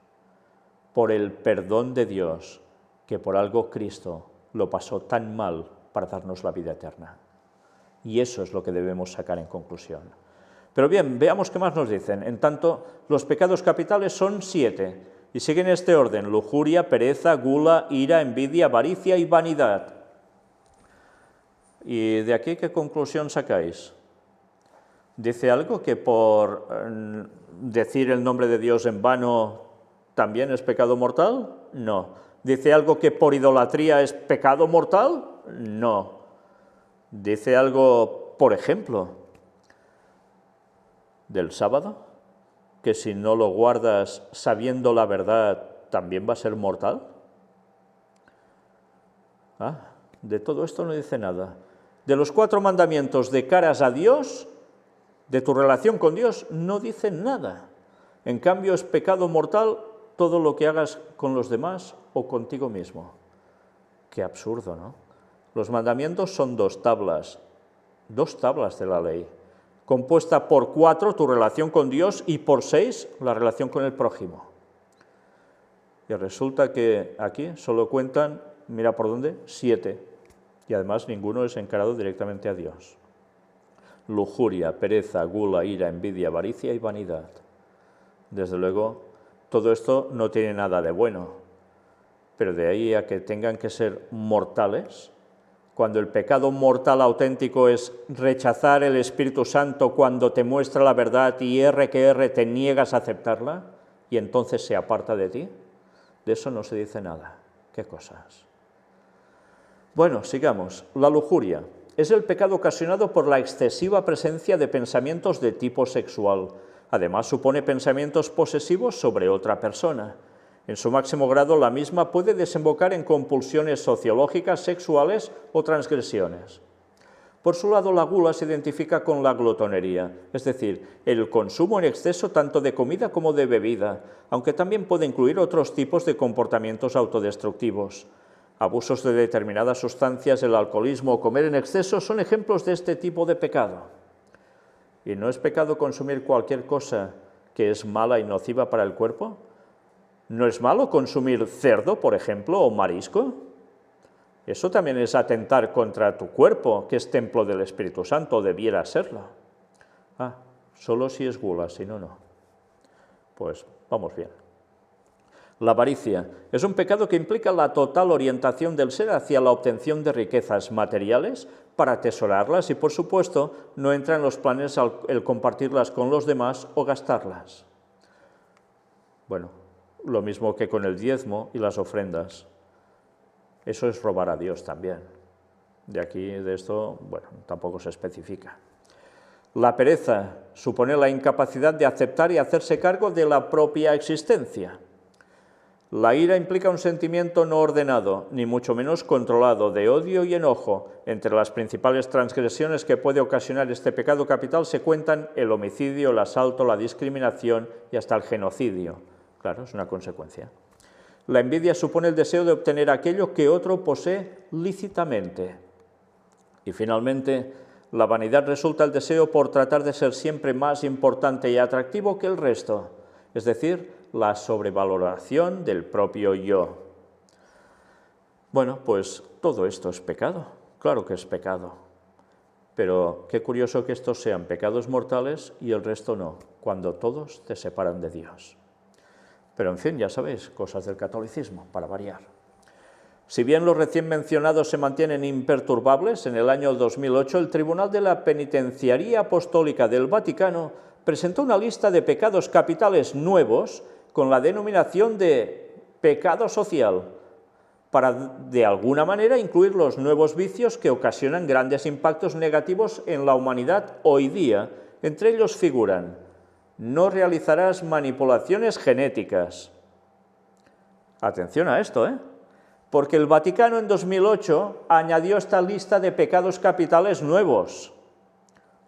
Por el perdón de Dios, que por algo Cristo lo pasó tan mal para darnos la vida eterna. Y eso es lo que debemos sacar en conclusión. Pero bien, veamos qué más nos dicen. En tanto, los pecados capitales son 7. Y siguen este orden: lujuria, pereza, gula, ira, envidia, avaricia y vanidad. ¿Y de aquí qué conclusión sacáis? ¿Dice algo que por decir el nombre de Dios en vano también es pecado mortal? No. ¿Dice algo que por idolatría es pecado mortal? No. ¿Dice algo, por ejemplo, del sábado? Que si no lo guardas sabiendo la verdad, ¿también va a ser mortal? De todo esto no dice nada. De los 4 mandamientos de caras a Dios, de tu relación con Dios, no dice nada. En cambio, es pecado mortal todo lo que hagas con los demás o contigo mismo. Qué absurdo, ¿no? Los mandamientos son 2 tablas de la ley, compuesta por 4, tu relación con Dios, y por 6, la relación con el prójimo. Y resulta que aquí solo cuentan, mira por dónde, 7, y además ninguno es encarado directamente a Dios. Lujuria, pereza, gula, ira, envidia, avaricia y vanidad. Desde luego, todo esto no tiene nada de bueno, pero de ahí a que tengan que ser mortales, cuando el pecado mortal auténtico es rechazar el Espíritu Santo cuando te muestra la verdad y te niegas a aceptarla y entonces se aparta de ti, de eso no se dice nada. ¿Qué cosas? Bueno, sigamos. La lujuria es el pecado ocasionado por la excesiva presencia de pensamientos de tipo sexual. Además, supone pensamientos posesivos sobre otra persona. En su máximo grado, la misma puede desembocar en compulsiones sociológicas, sexuales o transgresiones. Por su lado, la gula se identifica con la glotonería, es decir, el consumo en exceso tanto de comida como de bebida, aunque también puede incluir otros tipos de comportamientos autodestructivos. Abusos de determinadas sustancias, el alcoholismo o comer en exceso son ejemplos de este tipo de pecado. Y no es pecado consumir cualquier cosa que es mala y nociva para el cuerpo? ¿No es malo consumir cerdo, por ejemplo, o marisco? Eso también es atentar contra tu cuerpo, que es templo del Espíritu Santo, o debiera serlo. Ah, solo si es gula, si no, no. Pues vamos bien. La avaricia es un pecado que implica la total orientación del ser hacia la obtención de riquezas materiales para atesorarlas y, por supuesto, no entra en los planes el compartirlas con los demás o gastarlas. Bueno, lo mismo que con el diezmo y las ofrendas. Eso es robar a Dios también. De aquí, de esto, bueno, tampoco se especifica. La pereza supone la incapacidad de aceptar y hacerse cargo de la propia existencia. La ira implica un sentimiento no ordenado, ni mucho menos controlado, de odio y enojo. Entre las principales transgresiones que puede ocasionar este pecado capital se cuentan el homicidio, el asalto, la discriminación y hasta el genocidio. Claro, es una consecuencia. La envidia supone el deseo de obtener aquello que otro posee lícitamente. Y finalmente, la vanidad resulta el deseo por tratar de ser siempre más importante y atractivo que el resto, es decir, la sobrevaloración del propio yo. Bueno, pues todo esto es pecado, claro que es pecado, pero qué curioso que estos sean pecados mortales y el resto no, cuando todos te separan de Dios. Pero en fin, ya sabéis, cosas del catolicismo, para variar. Si bien los recién mencionados se mantienen imperturbables, en el año 2008 el Tribunal de la Penitenciaría Apostólica del Vaticano presentó una lista de pecados capitales nuevos con la denominación de pecado social, para de alguna manera incluir los nuevos vicios que ocasionan grandes impactos negativos en la humanidad hoy día. Entre ellos figuran: no realizarás manipulaciones genéticas. Atención a esto, porque el Vaticano en 2008 añadió esta lista de pecados capitales nuevos.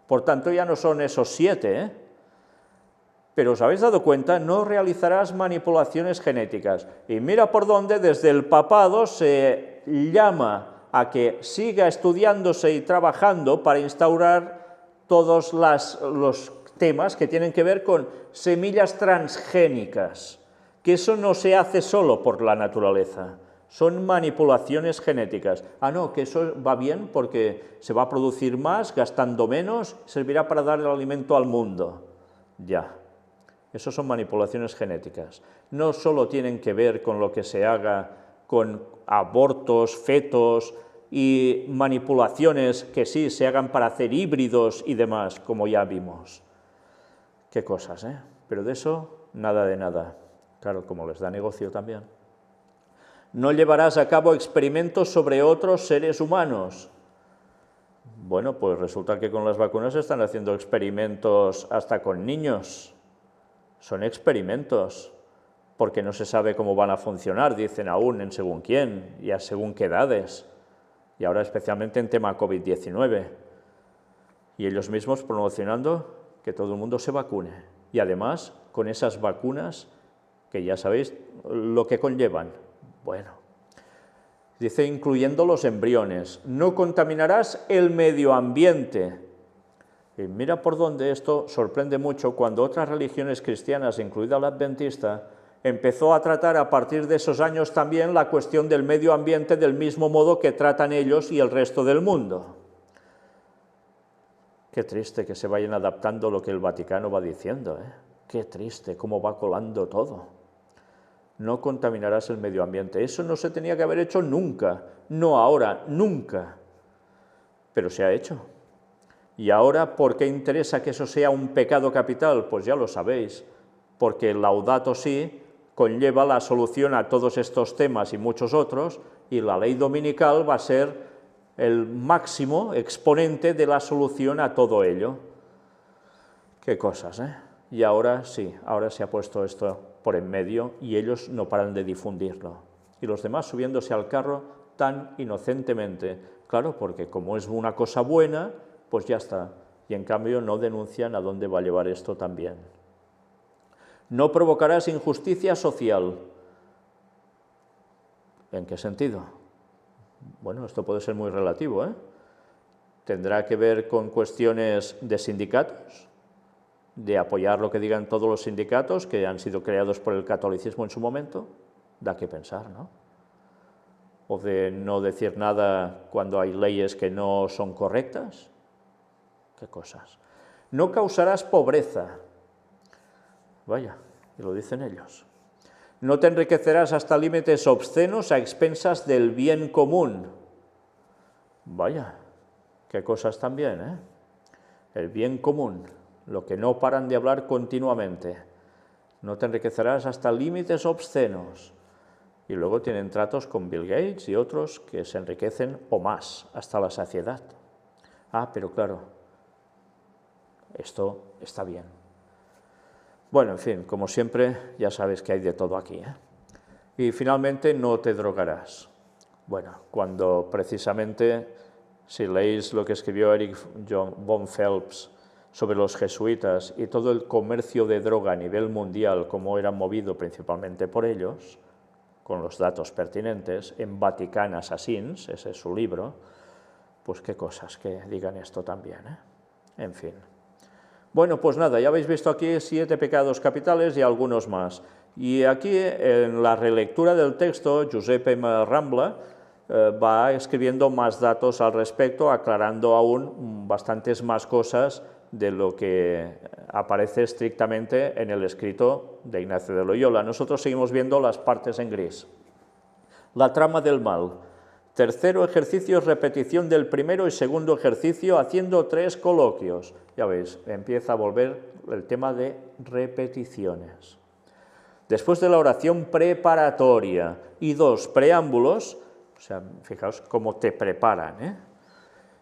Por tanto, ya no son esos 7, Pero os habéis dado cuenta, no realizarás manipulaciones genéticas. Y mira por dónde desde el papado se llama a que siga estudiándose y trabajando para instaurar todos los temas que tienen que ver con semillas transgénicas, que eso no se hace solo por la naturaleza, son manipulaciones genéticas. Ah, no, que eso va bien porque se va a producir más, gastando menos, servirá para dar el alimento al mundo. Ya. Eso son manipulaciones genéticas. No solo tienen que ver con lo que se haga con abortos, fetos y manipulaciones que sí se hagan para hacer híbridos y demás, como ya vimos. Qué cosas, Pero de eso, nada de nada. Claro, como les da negocio también. No llevarás a cabo experimentos sobre otros seres humanos. Bueno, pues resulta que con las vacunas se están haciendo experimentos hasta con niños. Son experimentos, porque no se sabe cómo van a funcionar, dicen aún en según quién y a según qué edades, y ahora especialmente en tema COVID-19. Y ellos mismos promocionando que todo el mundo se vacune, y además con esas vacunas que ya sabéis lo que conllevan. Bueno, dice incluyendo los embriones, no contaminarás el medio ambiente. Y mira por dónde esto sorprende mucho cuando otras religiones cristianas, incluida la adventista, empezó a tratar a partir de esos años también la cuestión del medio ambiente del mismo modo que tratan ellos y el resto del mundo. Qué triste que se vayan adaptando lo que el Vaticano va diciendo, Qué triste cómo va colando todo. No contaminarás el medio ambiente. Eso no se tenía que haber hecho nunca, no ahora, nunca. Pero se ha hecho. Y ahora, ¿por qué interesa que eso sea un pecado capital? Pues ya lo sabéis, porque el Laudato Si conlleva la solución a todos estos temas y muchos otros, y la ley dominical va a ser el máximo exponente de la solución a todo ello. Qué cosas, Y ahora sí, ahora se ha puesto esto por en medio y ellos no paran de difundirlo. Y los demás subiéndose al carro tan inocentemente. Claro, porque como es una cosa buena, pues ya está, y en cambio no denuncian a dónde va a llevar esto también. No provocarás injusticia social. ¿En qué sentido? Bueno, esto puede ser muy relativo, ¿Tendrá que ver con cuestiones de sindicatos? de apoyar lo que digan todos los sindicatos que han sido creados por el catolicismo en su momento, da que pensar, ¿no? O de no decir nada cuando hay leyes que no son correctas. ¿Qué cosas? No causarás pobreza. Vaya, y lo dicen ellos. No te enriquecerás hasta límites obscenos a expensas del bien común. Vaya, qué cosas también, ¿eh? El bien común, lo que no paran de hablar continuamente. No te enriquecerás hasta límites obscenos. Y luego tienen tratos con Bill Gates y otros que se enriquecen o más, hasta la saciedad. Ah, pero claro, esto está bien. Bueno, en fin, como siempre, ya sabes que hay de todo aquí, ¿eh? Y finalmente, no te drogarás. Bueno, cuando precisamente, si leéis lo que escribió Erich von Phelps sobre los jesuitas y todo el comercio de droga a nivel mundial, cómo era movido principalmente por ellos, con los datos pertinentes, en Vatican Assassins, ese es su libro, pues qué cosas que digan esto también, ¿eh? En fin. Bueno, pues nada, ya habéis visto aquí 7 pecados capitales y algunos más. Y aquí, en la relectura del texto, Giuseppe Rambla va escribiendo más datos al respecto, aclarando aún bastantes más cosas de lo que aparece estrictamente en el escrito de Ignacio de Loyola. Nosotros seguimos viendo las partes en gris. La trama del mal. Tercero ejercicio es repetición del primero y segundo ejercicio haciendo 3 coloquios. Ya veis, empieza a volver el tema de repeticiones. Después de la oración preparatoria y 2 preámbulos, o sea, fijaos cómo te preparan, ¿eh?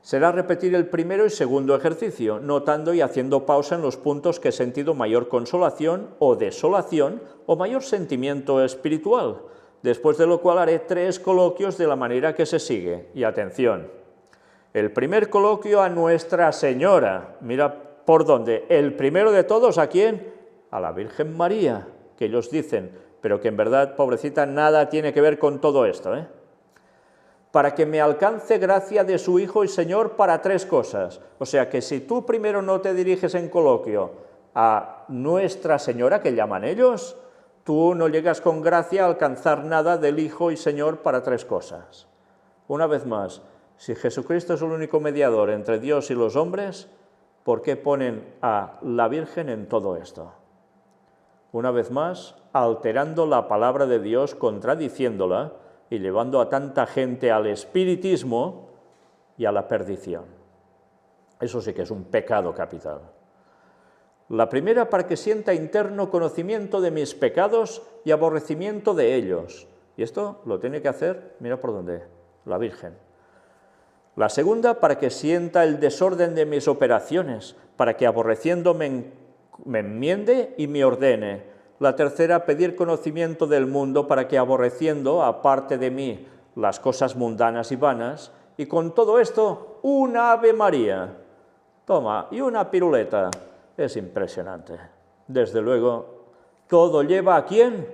Será repetir el primero y segundo ejercicio, notando y haciendo pausa en los puntos que he sentido mayor consolación o desolación o mayor sentimiento espiritual, después de lo cual haré 3 coloquios de la manera que se sigue. Y atención, el primer coloquio a Nuestra Señora, mira por dónde, el primero de todos, ¿a quién? A la Virgen María, que ellos dicen, pero que en verdad, pobrecita, nada tiene que ver con todo esto, ¿eh? Para que me alcance gracia de su Hijo y Señor para 3 cosas. O sea que si tú primero no te diriges en coloquio a Nuestra Señora, que llaman ellos, tú no llegas con gracia a alcanzar nada del Hijo y Señor para 3 cosas. Una vez más, si Jesucristo es el único mediador entre Dios y los hombres, ¿por qué ponen a la Virgen en todo esto? Una vez más, alterando la palabra de Dios, contradiciéndola, y llevando a tanta gente al espiritismo y a la perdición. Eso sí que es un pecado capital. La primera, para que sienta interno conocimiento de mis pecados y aborrecimiento de ellos. Y esto lo tiene que hacer, mira por dónde, la Virgen. La segunda, para que sienta el desorden de mis operaciones, para que aborreciendo me enmiende y me ordene. La tercera, pedir conocimiento del mundo para que aborreciendo, aparte de mí, las cosas mundanas y vanas, y con todo esto, una Ave María. Toma, y una piruleta. Es impresionante. Desde luego, todo lleva ¿a quién?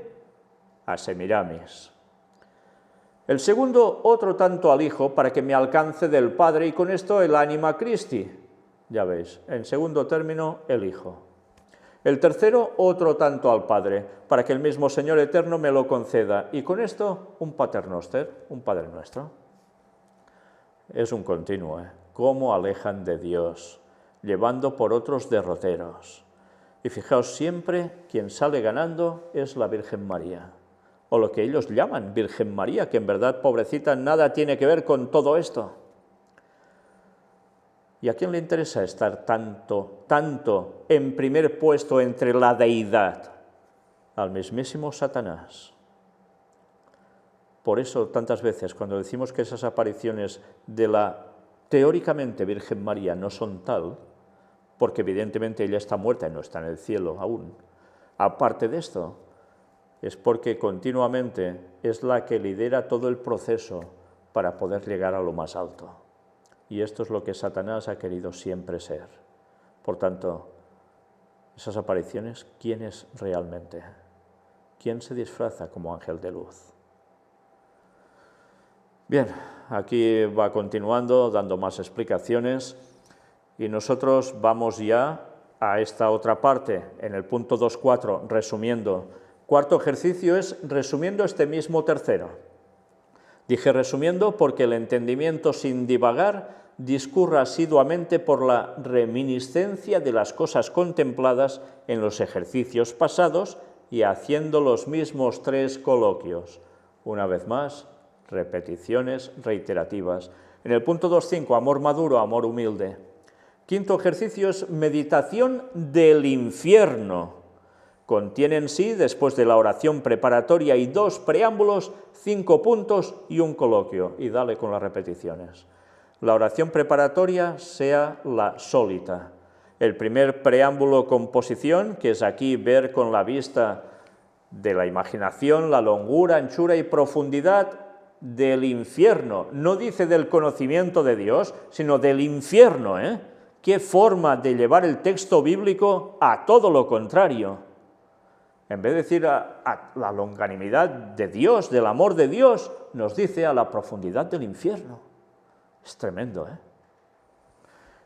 A Semiramis. El segundo, otro tanto al Hijo, para que me alcance del Padre, y con esto el Anima Christi. Ya veis, en segundo término, el Hijo. El tercero, otro tanto al Padre, para que el mismo Señor eterno me lo conceda. Y con esto, un Paternoster, un Padre Nuestro. Es un continuo, ¿eh? Cómo alejan de Dios, llevando por otros derroteros. Y fijaos, siempre quien sale ganando es la Virgen María. O lo que ellos llaman Virgen María, que en verdad, pobrecita, nada tiene que ver con todo esto. ¿Y a quién le interesa estar tanto en primer puesto entre la deidad? Al mismísimo Satanás. Por eso, tantas veces, cuando decimos que esas apariciones de la teóricamente Virgen María no son tal, porque evidentemente ella está muerta y no está en el cielo aún, aparte de esto, es porque continuamente es la que lidera todo el proceso para poder llegar a lo más alto. Y esto es lo que Satanás ha querido siempre ser. Por tanto, esas apariciones, ¿quién es realmente? ¿Quién se disfraza como ángel de luz? Bien, aquí va continuando, dando más explicaciones, y nosotros vamos ya a esta otra parte, en el punto 2.4, resumiendo. Cuarto ejercicio es resumiendo este mismo tercero. Dije resumiendo porque el entendimiento sin divagar discurra asiduamente por la reminiscencia de las cosas contempladas en los ejercicios pasados y haciendo los mismos 3 coloquios. Una vez más, repeticiones reiterativas. En el punto 2.5, amor maduro, amor humilde. Quinto ejercicio es meditación del infierno. Contiene en sí, después de la oración preparatoria y 2 preámbulos, 5 puntos y un coloquio. Y dale con las repeticiones. La oración preparatoria sea la sólita. El primer preámbulo composición, que es aquí ver con la vista de la imaginación la longura, anchura y profundidad del infierno. No dice del conocimiento de Dios, sino del infierno, ¿eh? Qué forma de llevar el texto bíblico a todo lo contrario. En vez de decir a la longanimidad de Dios, del amor de Dios, nos dice a la profundidad del infierno. Es tremendo, ¿eh?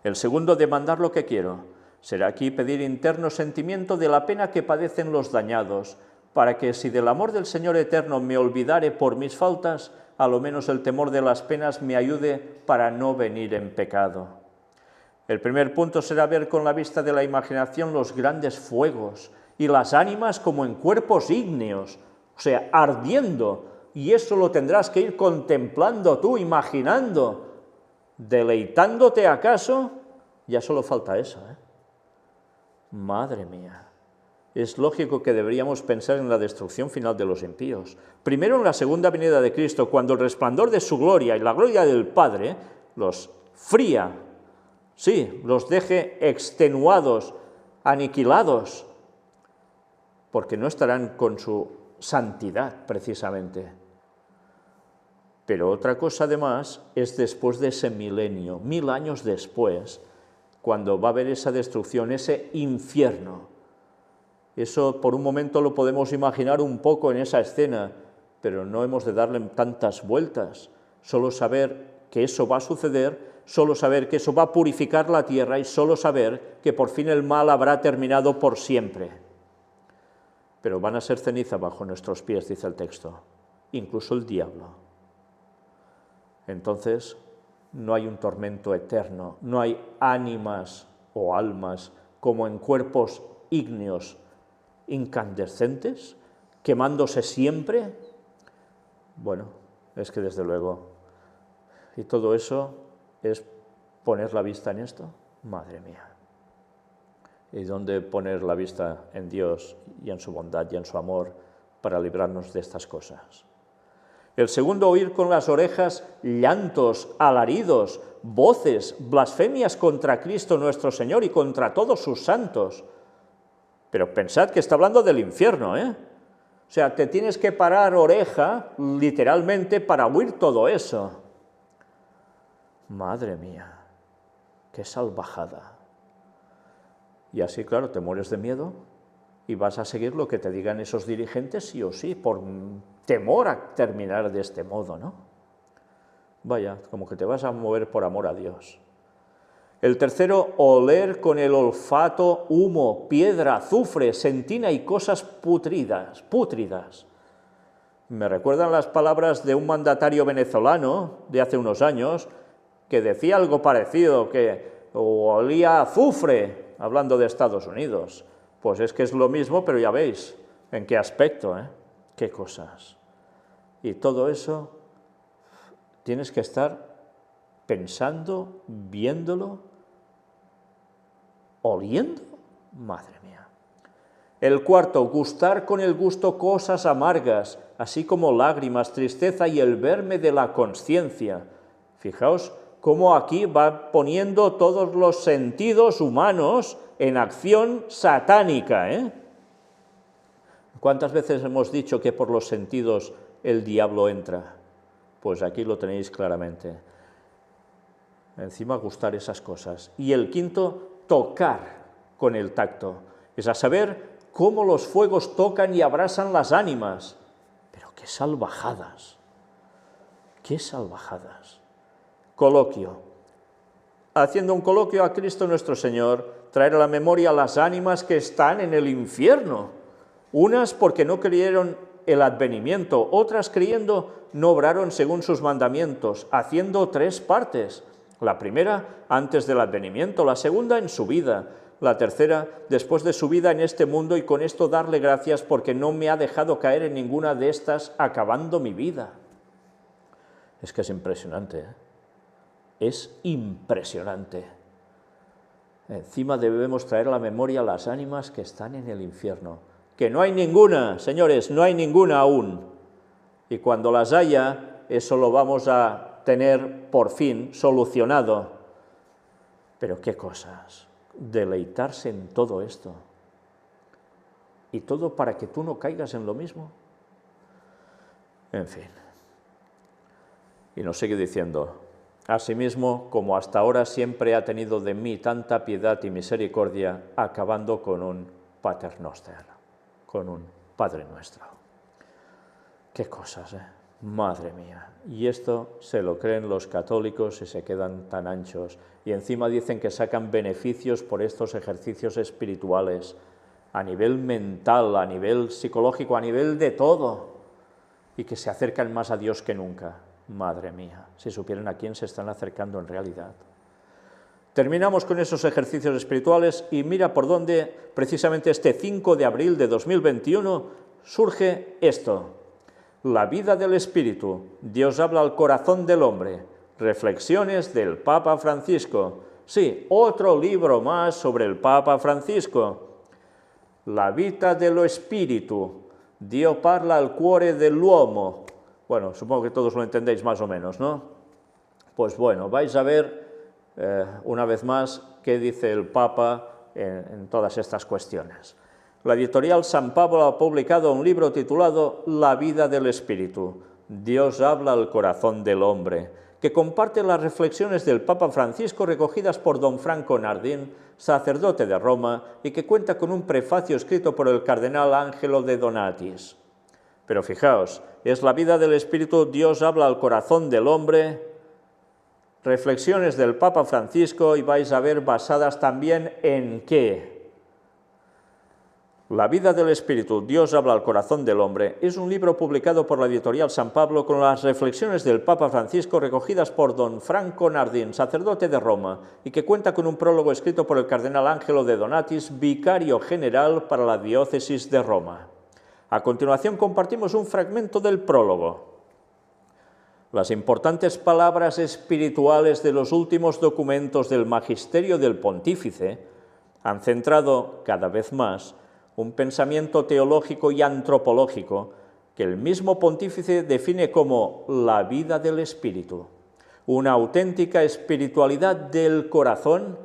El segundo, demandar lo que quiero. Será aquí pedir interno sentimiento de la pena que padecen los dañados, para que si del amor del Señor eterno me olvidare por mis faltas, a lo menos el temor de las penas me ayude para no venir en pecado. El primer punto será ver con la vista de la imaginación los grandes fuegos, y las ánimas como en cuerpos ígneos, o sea, ardiendo, y eso lo tendrás que ir contemplando tú, imaginando, deleitándote acaso, ya solo falta eso, ¿eh? Madre mía, es lógico que deberíamos pensar en la destrucción final de los impíos. Primero en la segunda venida de Cristo, cuando el resplandor de su gloria y la gloria del Padre los fría, sí, los deje extenuados, aniquilados, porque no estarán con su santidad, precisamente. Pero otra cosa, además, es después de ese milenio, 1000 años después, cuando va a haber esa destrucción, ese infierno. Eso, por un momento, lo podemos imaginar un poco en esa escena, pero no hemos de darle tantas vueltas. Solo saber que eso va a suceder, solo saber que eso va a purificar la tierra y solo saber que por fin el mal habrá terminado por siempre. Pero van a ser ceniza bajo nuestros pies, dice el texto, incluso el diablo. Entonces, no hay un tormento eterno, no hay ánimas o almas como en cuerpos ígneos incandescentes, quemándose siempre. Bueno, es que desde luego, y todo eso es poner la vista en esto, madre mía. ¿Y dónde poner la vista? En Dios y en su bondad y en su amor para librarnos de estas cosas. El segundo, oír con las orejas llantos, alaridos, voces, blasfemias contra Cristo nuestro Señor y contra todos sus santos. Pero pensad que está hablando del infierno, ¿eh? O sea, te tienes que parar oreja, literalmente, para oír todo eso. Madre mía, qué salvajada. Y así, claro, te mueres de miedo y vas a seguir lo que te digan esos dirigentes sí o sí, por temor a terminar de este modo, ¿no? Vaya, como que te vas a mover por amor a Dios. El tercero, oler con el olfato humo, piedra, azufre, sentina y cosas pútridas. Me recuerdan las palabras de un mandatario venezolano de hace unos años que decía algo parecido, que olía a azufre, hablando de Estados Unidos. Pues es que es lo mismo, pero ya veis en qué aspecto, ¿eh? Qué cosas. Y todo eso tienes que estar pensando, viéndolo, oliendo. Madre mía. El cuarto, gustar con el gusto cosas amargas, así como lágrimas, tristeza y el verme de la consciencia. Fijaos cómo aquí va poniendo todos los sentidos humanos en acción satánica, ¿eh? ¿Cuántas veces hemos dicho que por los sentidos el diablo entra? Pues aquí lo tenéis claramente. Encima gustar esas cosas. Y el quinto, tocar con el tacto. Es a saber cómo los fuegos tocan y abrasan las ánimas. Pero qué salvajadas, qué salvajadas. Coloquio. haciendo un coloquio a Cristo nuestro Señor, traer a la memoria las ánimas que están en el infierno, unas porque no creyeron el advenimiento, otras creyendo no obraron según sus mandamientos, haciendo 3 partes, la primera antes del advenimiento, la segunda en su vida, la tercera después de su vida en este mundo, y con esto darle gracias porque no me ha dejado caer en ninguna de estas acabando mi vida. Es que es impresionante, ¿eh? Es impresionante. Encima debemos traer a la memoria las ánimas que están en el infierno, que no hay ninguna, señores, no hay ninguna aún. Y cuando las haya, eso lo vamos a tener por fin solucionado. Pero qué cosas, deleitarse en todo esto. Y todo para que tú no caigas en lo mismo. En fin. Y nos sigue diciendo: asimismo, como hasta ahora siempre ha tenido de mí tanta piedad y misericordia, acabando con un Pater Noster, con un Padre Nuestro. Qué cosas, ¿eh? Madre mía. Y esto se lo creen los católicos y se quedan tan anchos. Y encima dicen que sacan beneficios por estos ejercicios espirituales, a nivel mental, a nivel psicológico, a nivel de todo, y que se acercan más a Dios que nunca. Madre mía, si supieran a quién se están acercando en realidad. Terminamos con esos ejercicios espirituales y mira por dónde, precisamente este 5 de abril de 2021, surge esto. La vida del Espíritu, Dios habla al corazón del hombre, reflexiones del Papa Francisco. Sí, otro libro más sobre el Papa Francisco. La vita dello Spirito, Dio parla al cuore dell'uomo. Bueno, supongo que todos lo entendéis más o menos, ¿no? Pues bueno, vais a ver una vez más qué dice el Papa en todas estas cuestiones. La editorial San Pablo ha publicado un libro titulado La vida del Espíritu, Dios habla al corazón del hombre, que comparte las reflexiones del Papa Francisco recogidas por don Franco Nardin, sacerdote de Roma, y que cuenta con un prefacio escrito por el cardenal Angelo de Donatis. Pero fijaos, es la vida del Espíritu, Dios habla al corazón del hombre, reflexiones del Papa Francisco, y vais a ver basadas también en ¿qué? La vida del Espíritu, Dios habla al corazón del hombre, es un libro publicado por la editorial San Pablo con las reflexiones del Papa Francisco recogidas por don Franco Nardin, sacerdote de Roma, y que cuenta con un prólogo escrito por el cardenal Angelo de Donatis, vicario general para la diócesis de Roma. A continuación compartimos un fragmento del prólogo. Las importantes palabras espirituales de los últimos documentos del magisterio del pontífice han centrado cada vez más un pensamiento teológico y antropológico que el mismo pontífice define como la vida del espíritu, una auténtica espiritualidad del corazón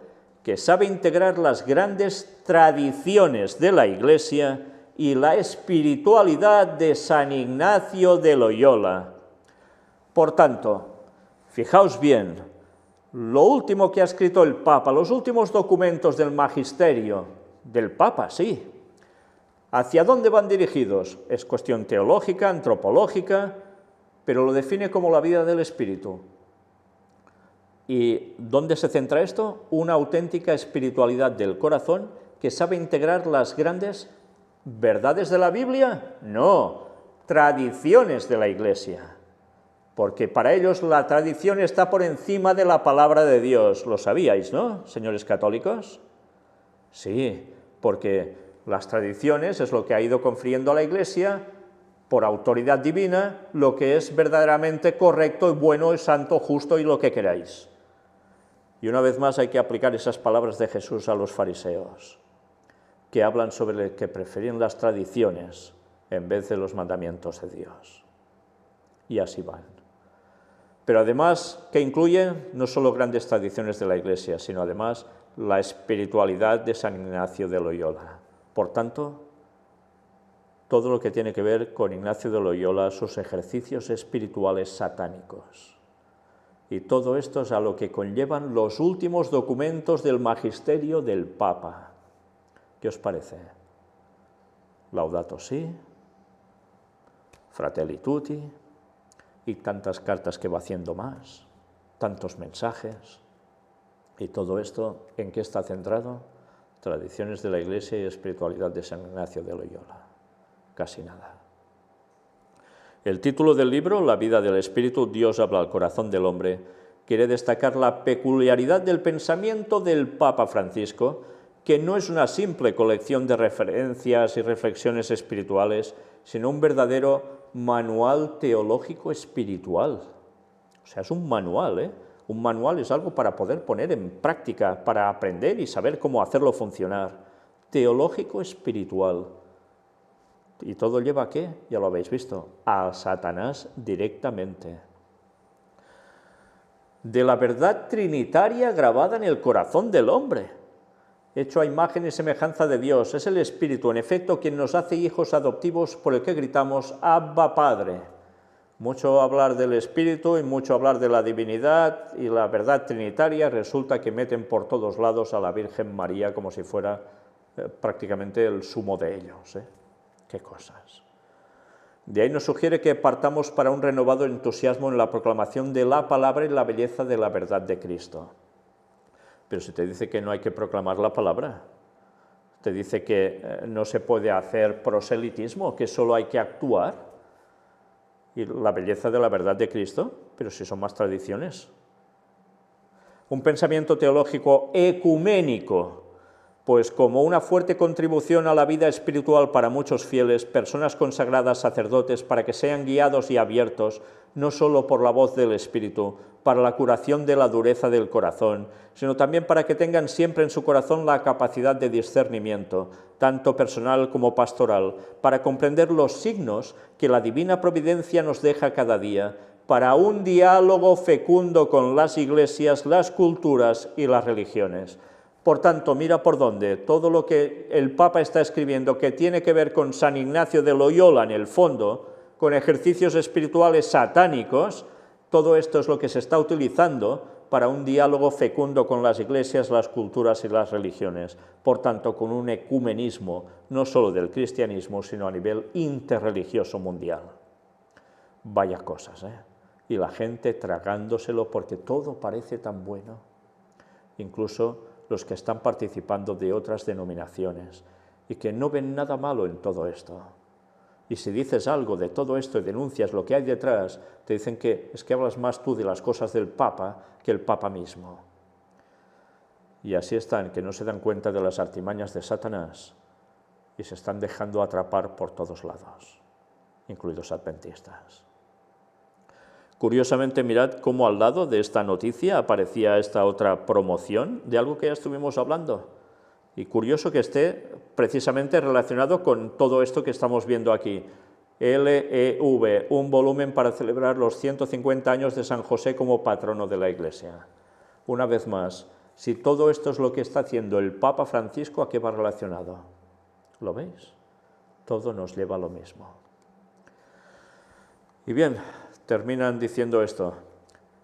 que sabe integrar las grandes tradiciones de la Iglesia y la espiritualidad de San Ignacio de Loyola. Por tanto, fijaos bien, lo último que ha escrito el Papa, los últimos documentos del magisterio del Papa, sí. ¿Hacia dónde van dirigidos? Es cuestión teológica, antropológica, pero lo define como la vida del Espíritu. ¿Y dónde se centra esto? Una auténtica espiritualidad del corazón que sabe integrar las grandes verdades de la Biblia. No, tradiciones de la Iglesia. Porque para ellos la tradición está por encima de la palabra de Dios. ¿Lo sabíais, no, señores católicos? Sí, porque las tradiciones es lo que ha ido confiriendo a la Iglesia, por autoridad divina, lo que es verdaderamente correcto, bueno, santo, justo y lo que queráis. Y una vez más hay que aplicar esas palabras de Jesús a los fariseos, que hablan sobre el que preferían las tradiciones en vez de los mandamientos de Dios. Y así van. Pero además, ¿qué incluye? No solo grandes tradiciones de la Iglesia, sino además la espiritualidad de San Ignacio de Loyola. Por tanto, todo lo que tiene que ver con Ignacio de Loyola, sus ejercicios espirituales satánicos. Y todo esto es a lo que conllevan los últimos documentos del magisterio del Papa. ¿Qué os parece? Laudato Si, Fratelli Tutti, y tantas cartas que va haciendo más, tantos mensajes. ¿Y todo esto en qué está centrado? Tradiciones de la Iglesia y espiritualidad de San Ignacio de Loyola. Casi nada. El título del libro, La vida del Espíritu, Dios habla al corazón del hombre, quiere destacar la peculiaridad del pensamiento del Papa Francisco, que no es una simple colección de referencias y reflexiones espirituales, sino un verdadero manual teológico espiritual. O sea, es un manual, ¿eh? Un manual es algo para poder poner en práctica, para aprender y saber cómo hacerlo funcionar. Teológico espiritual. ¿Y todo lleva a qué? Ya lo habéis visto, a Satanás directamente. De la verdad trinitaria grabada en el corazón del hombre, hecho a imagen y semejanza de Dios. Es el Espíritu, en efecto, quien nos hace hijos adoptivos por el que gritamos, Abba Padre. Mucho hablar del Espíritu y mucho hablar de la divinidad y la verdad trinitaria, resulta que meten por todos lados a la Virgen María como si fuera prácticamente el sumo de ellos, ¿eh? Qué cosas. De ahí nos sugiere que partamos para un renovado entusiasmo en la proclamación de la palabra y la belleza de la verdad de Cristo. Pero si te dice que no hay que proclamar la palabra, te dice que no se puede hacer proselitismo, que solo hay que actuar, y la belleza de la verdad de Cristo, pero si son más tradiciones. Un pensamiento teológico ecuménico, pues como una fuerte contribución a la vida espiritual para muchos fieles, personas consagradas, sacerdotes, para que sean guiados y abiertos, no solo por la voz del Espíritu, para la curación de la dureza del corazón, sino también para que tengan siempre en su corazón la capacidad de discernimiento, tanto personal como pastoral, para comprender los signos que la divina providencia nos deja cada día, para un diálogo fecundo con las iglesias, las culturas y las religiones. Por tanto, mira por dónde, todo lo que el Papa está escribiendo que tiene que ver con San Ignacio de Loyola en el fondo, con ejercicios espirituales satánicos, todo esto es lo que se está utilizando para un diálogo fecundo con las iglesias, las culturas y las religiones. Por tanto, con un ecumenismo, no solo del cristianismo, sino a nivel interreligioso mundial. Vaya cosas, ¿eh? Y la gente tragándoselo porque todo parece tan bueno. Incluso los que están participando de otras denominaciones y que no ven nada malo en todo esto. Y si dices algo de todo esto y denuncias lo que hay detrás, te dicen que es que hablas más tú de las cosas del Papa que el Papa mismo. Y así están, que no se dan cuenta de las artimañas de Satanás y se están dejando atrapar por todos lados, incluidos adventistas. Curiosamente, mirad cómo al lado de esta noticia aparecía esta otra promoción de algo que ya estuvimos hablando. Y curioso que esté precisamente relacionado con todo esto que estamos viendo aquí. LEV, un volumen para celebrar los 150 años de San José como patrono de la Iglesia. Una vez más, si todo esto es lo que está haciendo el Papa Francisco, ¿a qué va relacionado? ¿Lo veis? Todo nos lleva a lo mismo. Y bien, terminan diciendo esto.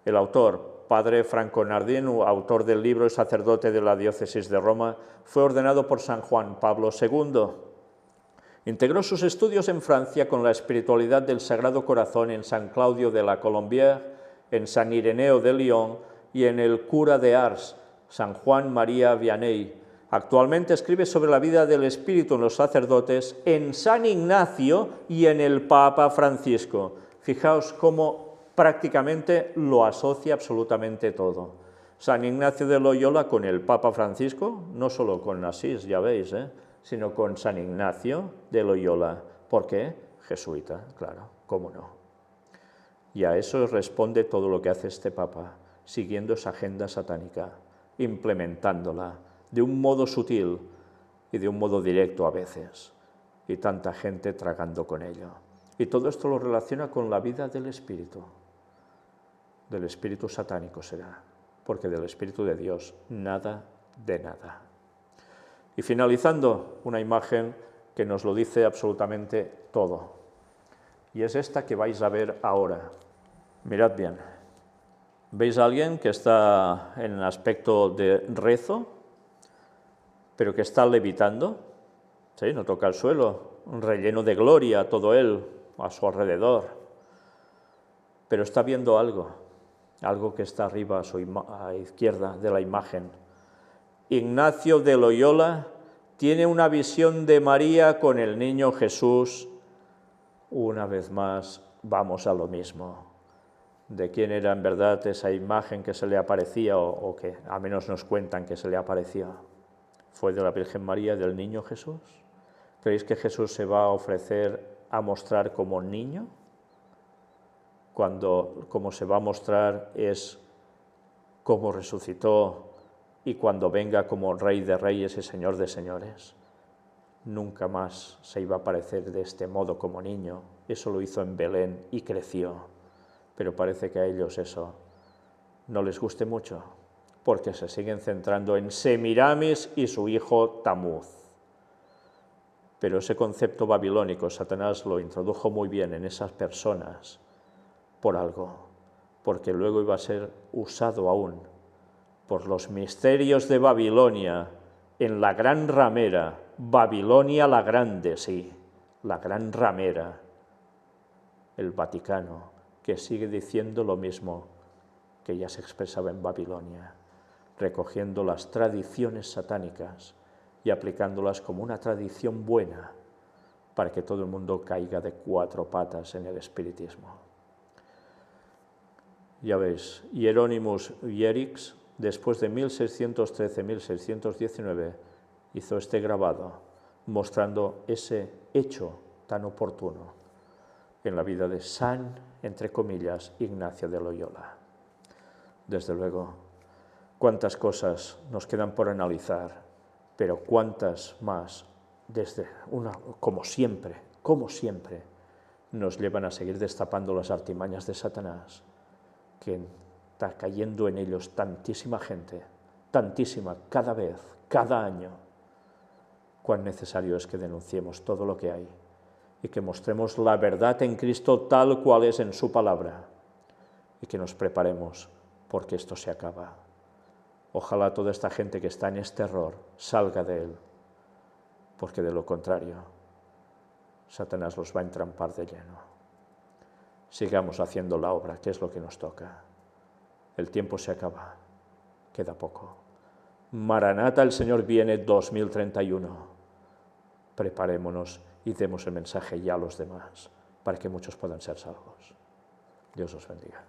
El autor, padre Franco Nardin, autor del libro y sacerdote de la diócesis de Roma, fue ordenado por San Juan Pablo II. Integró sus estudios en Francia con la espiritualidad del Sagrado Corazón en San Claudio de la Colombière, en San Ireneo de Lyon y en el cura de Ars, San Juan María Vianney. Actualmente escribe sobre la vida del Espíritu en los sacerdotes, en San Ignacio y en el Papa Francisco. Fijaos cómo prácticamente lo asocia absolutamente todo. San Ignacio de Loyola con el Papa Francisco, no solo con Asís, ya veis, sino con San Ignacio de Loyola. ¿Por qué? Jesuita, claro, cómo no. Y a eso responde todo lo que hace este Papa, siguiendo esa agenda satánica, implementándola de un modo sutil y de un modo directo a veces, y tanta gente tragando con ello. Y todo esto lo relaciona con la vida del espíritu satánico será, porque del Espíritu de Dios nada de nada. Y finalizando, una imagen que nos lo dice absolutamente todo, y es esta que vais a ver ahora. Mirad bien, ¿veis a alguien que está en aspecto de rezo, pero que está levitando? ¿Sí? No toca el suelo, relleno de gloria todo él a su alrededor, pero está viendo algo. algo que está arriba a izquierda de la imagen. Ignacio de Loyola tiene una visión de María con el niño Jesús. Una vez más, vamos a lo mismo. ¿De quién era en verdad esa imagen que se le aparecía o que a menos nos cuentan que se le aparecía? ¿Fue de la Virgen María, del niño Jesús? ¿Creéis que Jesús se va a ofrecer a mostrar como niño? Cuando como se va a mostrar es cómo resucitó y cuando venga como Rey de Reyes y Señor de Señores. Nunca más se iba a aparecer de este modo como niño. Eso lo hizo en Belén y creció. Pero parece que a ellos eso no les guste mucho, porque se siguen centrando en Semiramis y su hijo Tamuz. Pero ese concepto babilónico, Satanás lo introdujo muy bien en esas personas por algo, porque luego iba a ser usado aún por los misterios de Babilonia en la gran ramera, Babilonia la Grande, sí, la gran ramera, el Vaticano, que sigue diciendo lo mismo que ya se expresaba en Babilonia, recogiendo las tradiciones satánicas y aplicándolas como una tradición buena para que todo el mundo caiga de cuatro patas en el espiritismo. Ya veis, Hieronymus Hierix, después de 1613-1619, hizo este grabado mostrando ese hecho tan oportuno en la vida de San, entre comillas, Ignacio de Loyola. Desde luego, cuántas cosas nos quedan por analizar, pero cuántas más, como siempre, nos llevan a seguir destapando las artimañas de Satanás, que está cayendo en ellos tantísima gente, tantísima, cada vez, cada año. Cuán necesario es que denunciemos todo lo que hay y que mostremos la verdad en Cristo tal cual es en su palabra y que nos preparemos porque esto se acaba. Ojalá toda esta gente que está en este error salga de él, porque de lo contrario, Satanás los va a entrampar de lleno. Sigamos haciendo la obra, que es lo que nos toca. El tiempo se acaba, queda poco. Maranata, el Señor viene 2031. Preparémonos y demos el mensaje ya a los demás, para que muchos puedan ser salvos. Dios os bendiga.